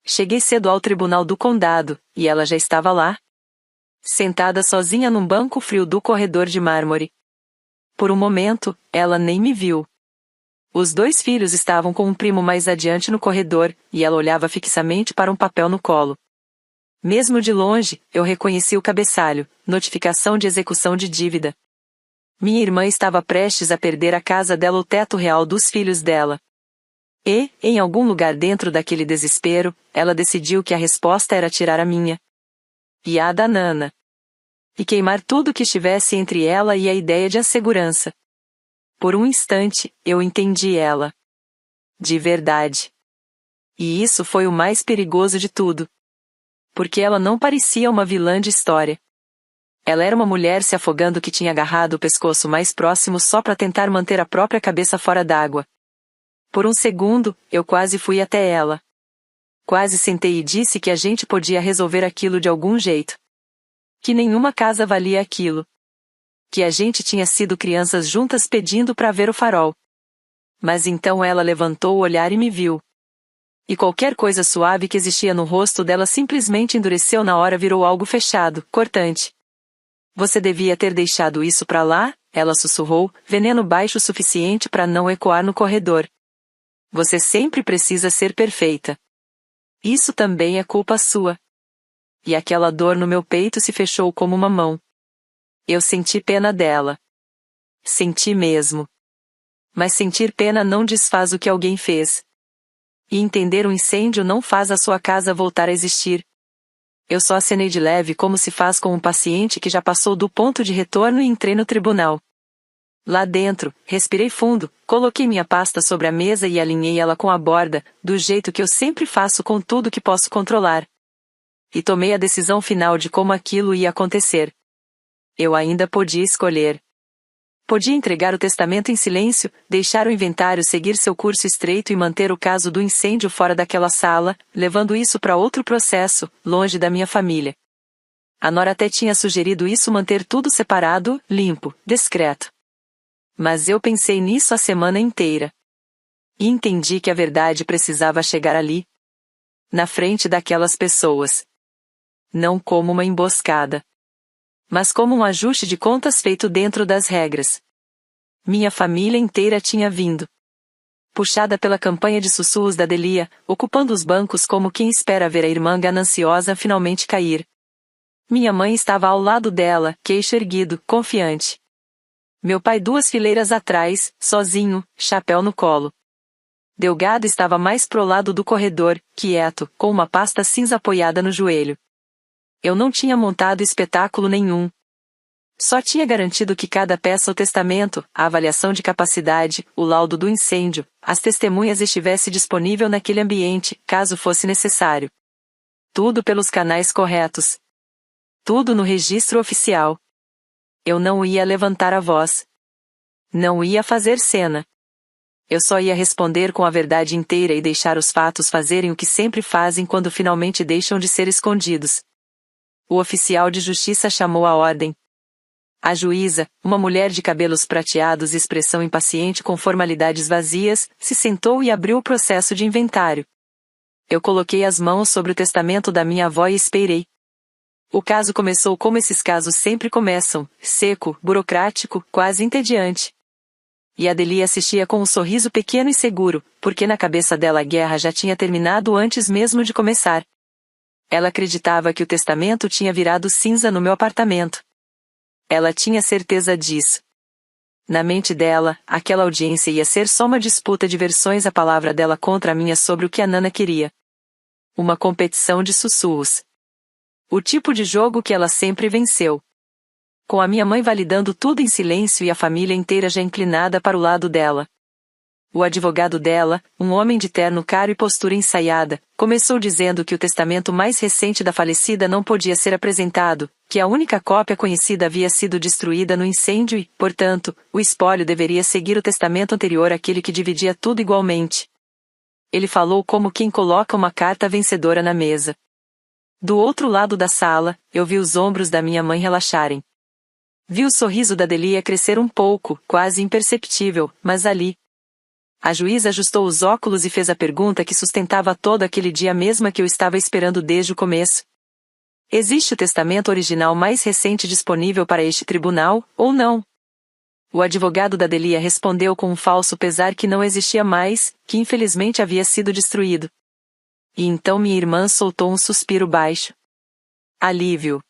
Cheguei cedo ao tribunal do condado, e ela já estava lá. Sentada sozinha num banco frio do corredor de mármore. Por um momento, ela nem me viu. Os dois filhos estavam com um primo mais adiante no corredor, e ela olhava fixamente para um papel no colo. Mesmo de longe, eu reconheci o cabeçalho, notificação de execução de dívida. Minha irmã estava prestes a perder a casa dela, o teto real dos filhos dela. E, em algum lugar dentro daquele desespero, ela decidiu que a resposta era tirar a minha. E a da Nana. E queimar tudo que estivesse entre ela e a ideia de segurança. Por um instante, eu entendi ela. De verdade. E isso foi o mais perigoso de tudo. Porque ela não parecia uma vilã de história. Ela era uma mulher se afogando que tinha agarrado o pescoço mais próximo só para tentar manter a própria cabeça fora d'água. Por um segundo, eu quase fui até ela. Quase sentei e disse que a gente podia resolver aquilo de algum jeito. Que nenhuma casa valia aquilo. Que a gente tinha sido crianças juntas pedindo para ver o farol. Mas então ela levantou o olhar e me viu. E qualquer coisa suave que existia no rosto dela simplesmente endureceu na hora, virou algo fechado, cortante. Você devia ter deixado isso pra lá, Ela sussurrou, veneno baixo o suficiente para não ecoar no corredor. Você sempre precisa ser perfeita. Isso também é culpa sua. E aquela dor no meu peito se fechou como uma mão. Eu senti pena dela. Senti mesmo. Mas sentir pena não desfaz o que alguém fez. E entender um incêndio não faz a sua casa voltar a existir. Eu só acenei de leve como se faz com um paciente que já passou do ponto de retorno e entrei no tribunal. Lá dentro, respirei fundo, coloquei minha pasta sobre a mesa e alinhei ela com a borda, do jeito que eu sempre faço com tudo que posso controlar. E tomei a decisão final de como aquilo ia acontecer. Eu ainda podia escolher. Podia entregar o testamento em silêncio, deixar o inventário seguir seu curso estreito e manter o caso do incêndio fora daquela sala, levando isso para outro processo, longe da minha família. A Nora até tinha sugerido isso, manter tudo separado, limpo, discreto. Mas eu pensei nisso a semana inteira. E entendi que a verdade precisava chegar ali. Na frente daquelas pessoas. Não como uma emboscada. Mas como um ajuste de contas feito dentro das regras. Minha família inteira tinha vindo. Puxada pela campanha de sussurros da Delia, ocupando os bancos como quem espera ver a irmã gananciosa finalmente cair. Minha mãe estava ao lado dela, queixo erguido, confiante. Meu pai 2 fileiras atrás, sozinho, chapéu no colo. Delgado estava mais pro lado do corredor, quieto, com uma pasta cinza apoiada no joelho. Eu não tinha montado espetáculo nenhum. Só tinha garantido que cada peça, o testamento, a avaliação de capacidade, o laudo do incêndio, as testemunhas estivesse disponível naquele ambiente, caso fosse necessário. Tudo pelos canais corretos. Tudo no registro oficial. Eu não ia levantar a voz. Não ia fazer cena. Eu só ia responder com a verdade inteira e deixar os fatos fazerem o que sempre fazem quando finalmente deixam de ser escondidos. O oficial de justiça chamou a ordem. A juíza, uma mulher de cabelos prateados e expressão impaciente com formalidades vazias, se sentou e abriu o processo de inventário. Eu coloquei as mãos sobre o testamento da minha avó e esperei. O caso começou como esses casos sempre começam, seco, burocrático, quase entediante. E Adelia assistia com um sorriso pequeno e seguro, porque na cabeça dela a guerra já tinha terminado antes mesmo de começar. Ela acreditava que o testamento tinha virado cinza no meu apartamento. Ela tinha certeza disso. Na mente dela, aquela audiência ia ser só uma disputa de versões, a palavra dela contra a minha sobre o que a Nana queria. Uma competição de sussurros. O tipo de jogo que ela sempre venceu. Com a minha mãe validando tudo em silêncio e a família inteira já inclinada para o lado dela. O advogado dela, um homem de terno caro e postura ensaiada, começou dizendo que o testamento mais recente da falecida não podia ser apresentado, que a única cópia conhecida havia sido destruída no incêndio e, portanto, o espólio deveria seguir o testamento anterior àquele que dividia tudo igualmente. Ele falou como quem coloca uma carta vencedora na mesa. Do outro lado da sala, eu vi os ombros da minha mãe relaxarem. Vi o sorriso da Delia crescer um pouco, quase imperceptível, mas ali. A juíza ajustou os óculos e fez a pergunta que sustentava todo aquele dia, mesma que eu estava esperando desde o começo. Existe o testamento original mais recente disponível para este tribunal, ou não? O advogado da Delia respondeu com um falso pesar que não existia mais, que infelizmente havia sido destruído. E então minha irmã soltou um suspiro baixo. Alívio.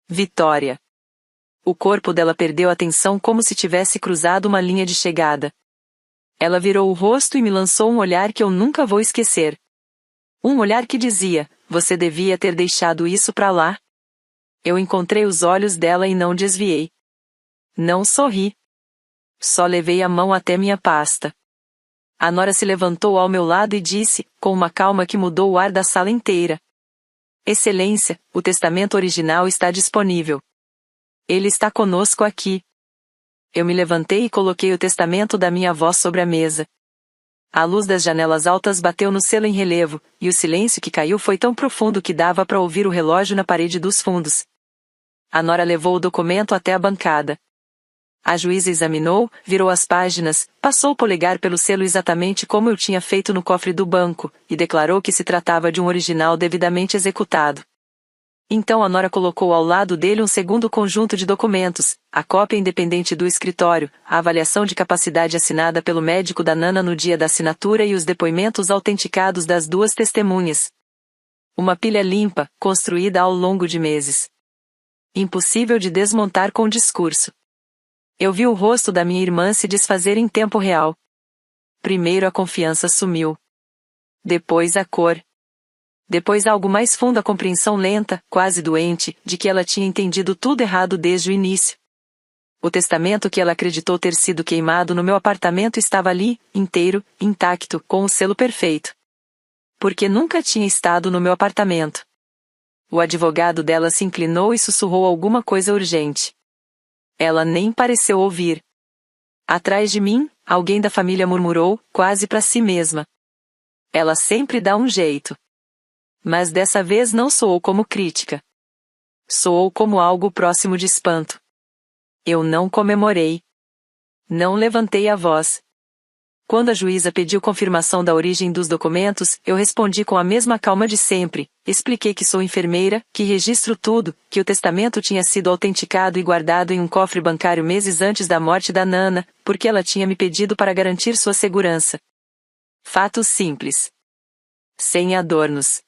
Vitória. O corpo dela perdeu a tensão como se tivesse cruzado uma linha de chegada. Ela virou o rosto e me lançou um olhar que eu nunca vou esquecer. Um olhar que dizia, você devia ter deixado isso pra lá. Eu encontrei os olhos dela e não desviei. Não sorri. Só levei a mão até minha pasta. A Nora se levantou ao meu lado e disse, com uma calma que mudou o ar da sala inteira. Excelência, o testamento original está disponível. Ele está conosco aqui. Eu me levantei e coloquei o testamento da minha avó sobre a mesa. A luz das janelas altas bateu no selo em relevo, e o silêncio que caiu foi tão profundo que dava para ouvir o relógio na parede dos fundos. A Nora levou o documento até a bancada. A juíza examinou, virou as páginas, passou o polegar pelo selo exatamente como eu tinha feito no cofre do banco, e declarou que se tratava de um original devidamente executado. Então a nora colocou ao lado dele um segundo conjunto de documentos, a cópia independente do escritório, a avaliação de capacidade assinada pelo médico da Nana no dia da assinatura e os depoimentos autenticados das duas testemunhas. Uma pilha limpa, construída ao longo de meses. Impossível de desmontar com discurso. Eu vi o rosto da minha irmã se desfazer em tempo real. Primeiro a confiança sumiu. Depois a cor. Depois algo mais fundo, a compreensão lenta, quase doente, de que ela tinha entendido tudo errado desde o início. O testamento que ela acreditou ter sido queimado no meu apartamento estava ali, inteiro, intacto, com o selo perfeito. Porque nunca tinha estado no meu apartamento. O advogado dela se inclinou e sussurrou alguma coisa urgente. Ela nem pareceu ouvir. Atrás de mim, alguém da família murmurou, quase para si mesma. Ela sempre dá um jeito. Mas dessa vez não soou como crítica. Soou como algo próximo de espanto. Eu não comemorei. Não levantei a voz. Quando a juíza pediu confirmação da origem dos documentos, eu respondi com a mesma calma de sempre, expliquei que sou enfermeira, que registro tudo, que o testamento tinha sido autenticado e guardado em um cofre bancário meses antes da morte da Nana, porque ela tinha me pedido para garantir sua segurança. Fatos simples. Sem adornos.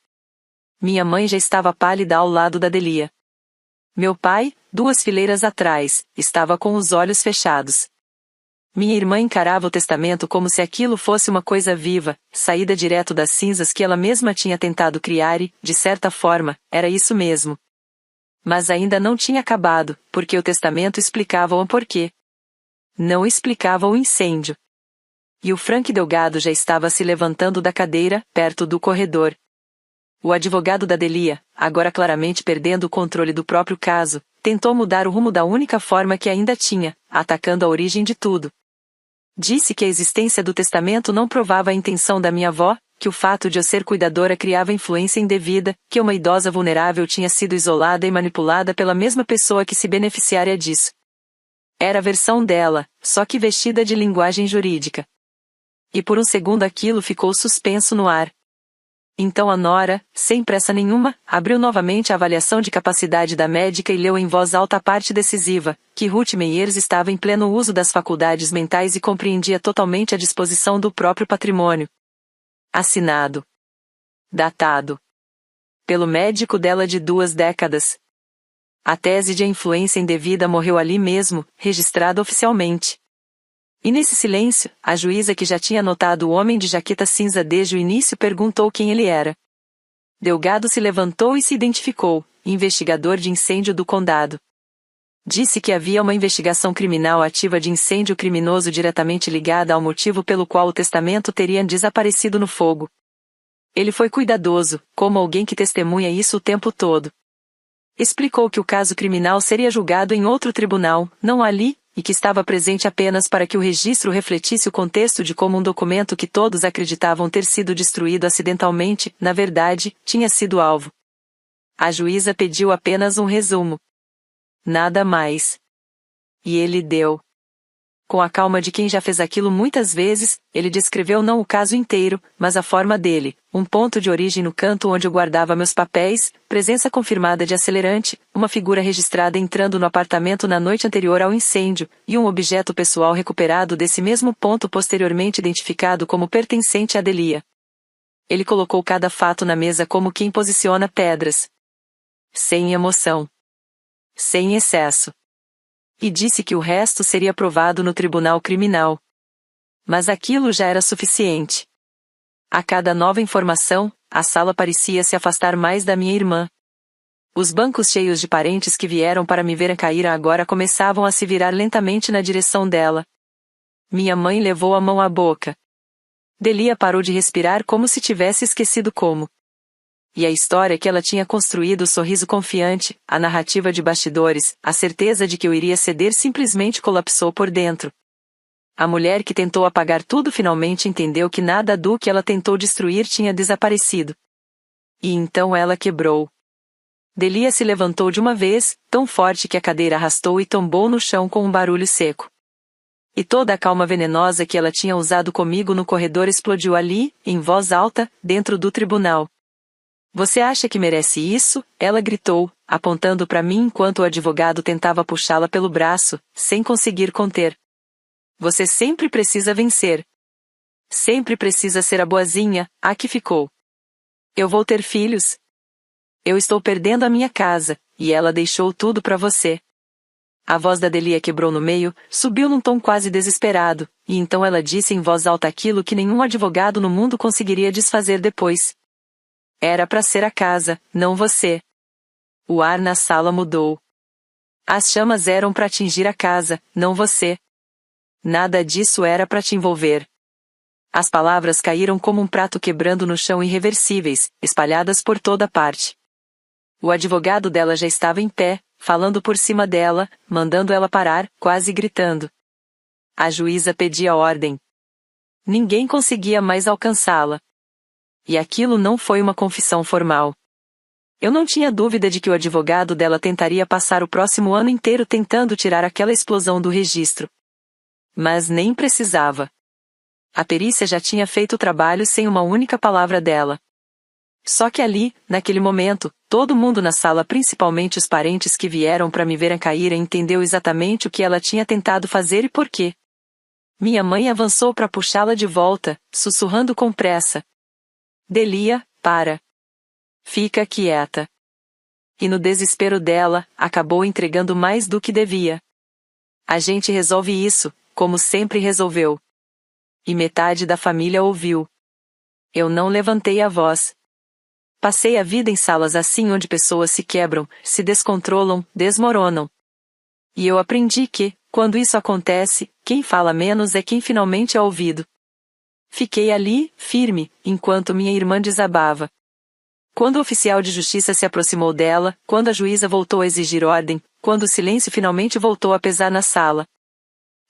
Minha mãe já estava pálida ao lado da Delia. Meu pai, 2 fileiras atrás, estava com os olhos fechados. Minha irmã encarava o testamento como se aquilo fosse uma coisa viva, saída direto das cinzas que ela mesma tinha tentado criar e, de certa forma, era isso mesmo. Mas ainda não tinha acabado, porque o testamento explicava o porquê. Não explicava o incêndio. E o Frank Delgado já estava se levantando da cadeira, perto do corredor. O advogado da Delia, agora claramente perdendo o controle do próprio caso, tentou mudar o rumo da única forma que ainda tinha, atacando a origem de tudo. Disse que a existência do testamento não provava a intenção da minha avó, que o fato de eu ser cuidadora criava influência indevida, que uma idosa vulnerável tinha sido isolada e manipulada pela mesma pessoa que se beneficiaria disso. Era a versão dela, só que vestida de linguagem jurídica. E por um segundo aquilo ficou suspenso no ar. Então a nora, sem pressa nenhuma, abriu novamente a avaliação de capacidade da médica e leu em voz alta a parte decisiva, que Ruth Meyers estava em pleno uso das faculdades mentais e compreendia totalmente a disposição do próprio patrimônio. Assinado. Datado. Pelo médico dela de 2 décadas. A tese de influência indevida morreu ali mesmo, registrada oficialmente. E nesse silêncio, a juíza que já tinha notado o homem de jaqueta cinza desde o início perguntou quem ele era. Delgado se levantou e se identificou, investigador de incêndio do condado. Disse que havia uma investigação criminal ativa de incêndio criminoso diretamente ligada ao motivo pelo qual o testamento teria desaparecido no fogo. Ele foi cuidadoso, como alguém que testemunha isso o tempo todo. Explicou que o caso criminal seria julgado em outro tribunal, não ali, e que estava presente apenas para que o registro refletisse o contexto de como um documento que todos acreditavam ter sido destruído acidentalmente, na verdade, tinha sido alvo. A juíza pediu apenas um resumo. Nada mais. E ele deu. Com a calma de quem já fez aquilo muitas vezes, ele descreveu não o caso inteiro, mas a forma dele, um ponto de origem no canto onde eu guardava meus papéis, presença confirmada de acelerante, uma figura registrada entrando no apartamento na noite anterior ao incêndio, e um objeto pessoal recuperado desse mesmo ponto posteriormente identificado como pertencente a Delia. Ele colocou cada fato na mesa como quem posiciona pedras. Sem emoção. Sem excesso. E disse que o resto seria provado no tribunal criminal. Mas aquilo já era suficiente. A cada nova informação, a sala parecia se afastar mais da minha irmã. Os bancos cheios de parentes que vieram para me ver cair agora começavam a se virar lentamente na direção dela. Minha mãe levou a mão à boca. Delia parou de respirar como se tivesse esquecido como. E a história que ela tinha construído, o sorriso confiante, a narrativa de bastidores, a certeza de que eu iria ceder simplesmente colapsou por dentro. A mulher que tentou apagar tudo finalmente entendeu que nada do que ela tentou destruir tinha desaparecido. E então ela quebrou. Delia se levantou de uma vez, tão forte que a cadeira arrastou e tombou no chão com um barulho seco. E toda a calma venenosa que ela tinha usado comigo no corredor explodiu ali, em voz alta, dentro do tribunal. Você acha que merece isso? Ela gritou, apontando para mim enquanto o advogado tentava puxá-la pelo braço, sem conseguir conter. Você sempre precisa vencer. Sempre precisa ser a boazinha, a que ficou. Eu vou ter filhos. Eu estou perdendo a minha casa, e ela deixou tudo para você. A voz da Delia quebrou no meio, subiu num tom quase desesperado, e então ela disse em voz alta aquilo que nenhum advogado no mundo conseguiria desfazer depois. Era para ser a casa, não você. O ar na sala mudou. As chamas eram para atingir a casa, não você. Nada disso era para te envolver. As palavras caíram como um prato quebrando no chão irreversíveis, espalhadas por toda parte. O advogado dela já estava em pé, falando por cima dela, mandando ela parar, quase gritando. A juíza pedia ordem. Ninguém conseguia mais alcançá-la. E aquilo não foi uma confissão formal. Eu não tinha dúvida de que o advogado dela tentaria passar o próximo ano inteiro tentando tirar aquela explosão do registro. Mas nem precisava. A perícia já tinha feito o trabalho sem uma única palavra dela. Só que ali, naquele momento, todo mundo na sala, principalmente os parentes que vieram para me ver a cair, entendeu exatamente o que ela tinha tentado fazer e por quê. Minha mãe avançou para puxá-la de volta, sussurrando com pressa. Delia, para. Fica quieta. E no desespero dela, acabou entregando mais do que devia. A gente resolve isso, como sempre resolveu. E metade da família ouviu. Eu não levantei a voz. Passei a vida em salas assim onde pessoas se quebram, se descontrolam, desmoronam. E eu aprendi que, quando isso acontece, quem fala menos é quem finalmente é ouvido. Fiquei ali, firme, enquanto minha irmã desabava. Quando o oficial de justiça se aproximou dela, quando a juíza voltou a exigir ordem, quando o silêncio finalmente voltou a pesar na sala.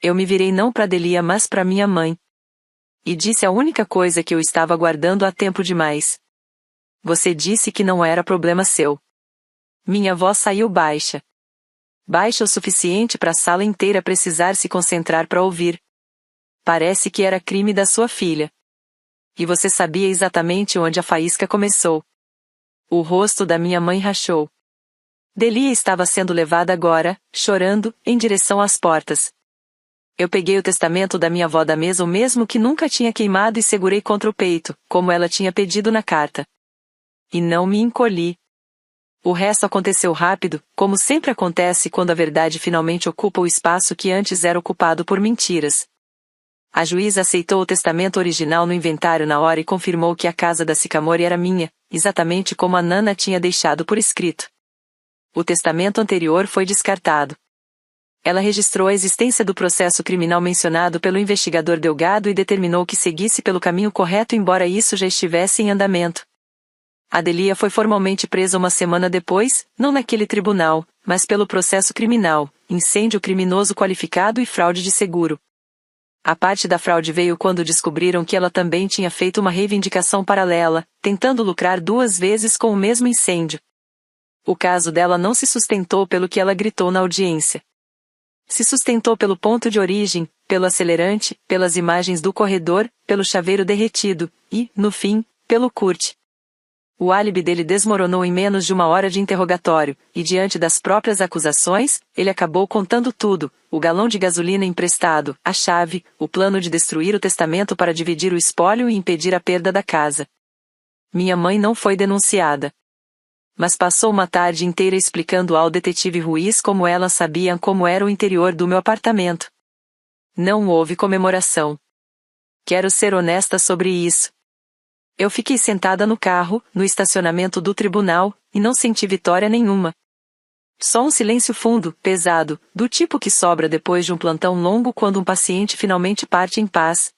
Eu me virei não para Delia mas para minha mãe. E disse a única coisa que eu estava aguardando há tempo demais. Você disse que não era problema seu. Minha voz saiu baixa. Baixa o suficiente para a sala inteira precisar se concentrar para ouvir. Parece que era crime da sua filha. E você sabia exatamente onde a faísca começou. O rosto da minha mãe rachou. Delia estava sendo levada agora, chorando, em direção às portas. Eu peguei o testamento da minha avó da mesa, o mesmo que nunca tinha queimado, e segurei contra o peito, como ela tinha pedido na carta. E não me encolhi. O resto aconteceu rápido, como sempre acontece quando a verdade finalmente ocupa o espaço que antes era ocupado por mentiras. A juíza aceitou o testamento original no inventário na hora e confirmou que a casa da Sycamore era minha, exatamente como a Nana tinha deixado por escrito. O testamento anterior foi descartado. Ela registrou a existência do processo criminal mencionado pelo investigador Delgado e determinou que seguisse pelo caminho correto, embora isso já estivesse em andamento. A Delia foi formalmente presa uma semana depois, não naquele tribunal, mas pelo processo criminal, incêndio criminoso qualificado e fraude de seguro. A parte da fraude veio quando descobriram que ela também tinha feito uma reivindicação paralela, tentando lucrar 2 vezes com o mesmo incêndio. O caso dela não se sustentou pelo que ela gritou na audiência. Se sustentou pelo ponto de origem, pelo acelerante, pelas imagens do corredor, pelo chaveiro derretido, e, no fim, pelo Kurt. O álibi dele desmoronou em menos de 1 hora de interrogatório, e diante das próprias acusações, ele acabou contando tudo: o galão de gasolina emprestado, a chave, o plano de destruir o testamento para dividir o espólio e impedir a perda da casa. Minha mãe não foi denunciada. Mas passou uma tarde inteira explicando ao detetive Ruiz como ela sabia como era o interior do meu apartamento. Não houve comemoração. Quero ser honesta sobre isso. Eu fiquei sentada no carro, no estacionamento do tribunal, e não senti vitória nenhuma. Só um silêncio fundo, pesado, do tipo que sobra depois de um plantão longo quando um paciente finalmente parte em paz.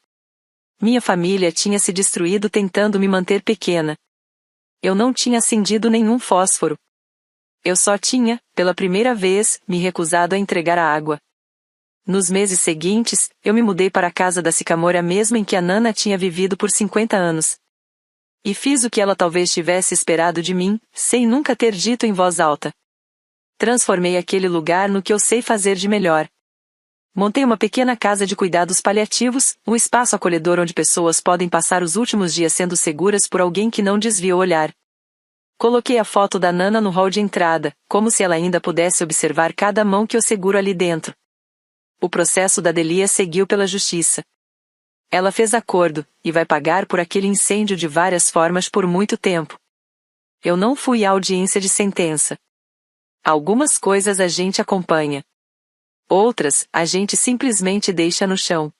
Minha família tinha se destruído tentando me manter pequena. Eu não tinha acendido nenhum fósforo. Eu só tinha, pela primeira vez, me recusado a entregar a água. Nos meses seguintes, eu me mudei para a casa da Sycamore, a mesma em que a Nana tinha vivido por 50 anos. E fiz o que ela talvez tivesse esperado de mim, sem nunca ter dito em voz alta. Transformei aquele lugar no que eu sei fazer de melhor. Montei uma pequena casa de cuidados paliativos, um espaço acolhedor onde pessoas podem passar os últimos dias sendo seguras por alguém que não desvia o olhar. Coloquei a foto da Nana no hall de entrada, como se ela ainda pudesse observar cada mão que eu seguro ali dentro. O processo da Delia seguiu pela justiça. Ela fez acordo, e vai pagar por aquele incêndio de várias formas por muito tempo. Eu não fui à audiência de sentença. Algumas coisas a gente acompanha. Outras, a gente simplesmente deixa no chão.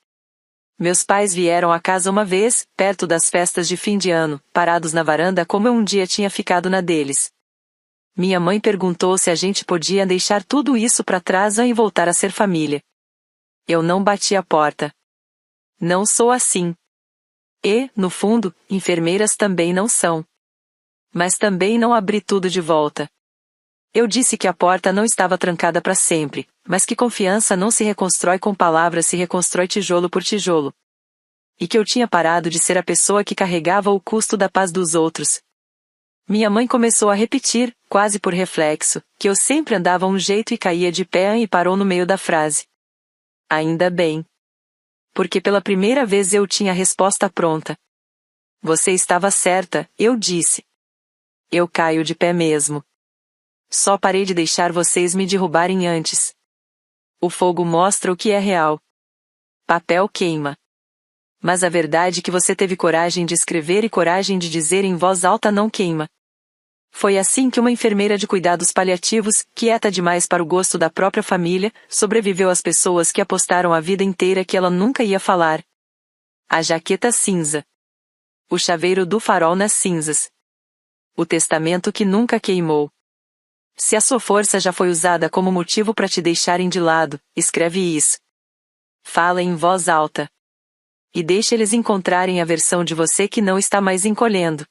Meus pais vieram à casa uma vez, perto das festas de fim de ano, parados na varanda como eu um dia tinha ficado na deles. Minha mãe perguntou se a gente podia deixar tudo isso para trás e voltar a ser família. Eu não bati a porta. Não sou assim. E, no fundo, enfermeiras também não são. Mas também não abri tudo de volta. Eu disse que a porta não estava trancada para sempre, mas que confiança não se reconstrói com palavras, se reconstrói tijolo por tijolo. E que eu tinha parado de ser a pessoa que carregava o custo da paz dos outros. Minha mãe começou a repetir, quase por reflexo, que eu sempre andava um jeito e caía de pé e parou no meio da frase. Ainda bem. Porque pela primeira vez eu tinha a resposta pronta. Você estava certa, eu disse. Eu caio de pé mesmo. Só parei de deixar vocês me derrubarem antes. O fogo mostra o que é real. Papel queima. Mas a verdade que você teve coragem de escrever e coragem de dizer em voz alta não queima. Foi assim que uma enfermeira de cuidados paliativos, quieta demais para o gosto da própria família, sobreviveu às pessoas que apostaram a vida inteira que ela nunca ia falar. A jaqueta cinza. O chaveiro do farol nas cinzas. O testamento que nunca queimou. Se a sua força já foi usada como motivo para te deixarem de lado, escreve isso. Fala em voz alta. E deixe eles encontrarem a versão de você que não está mais encolhendo.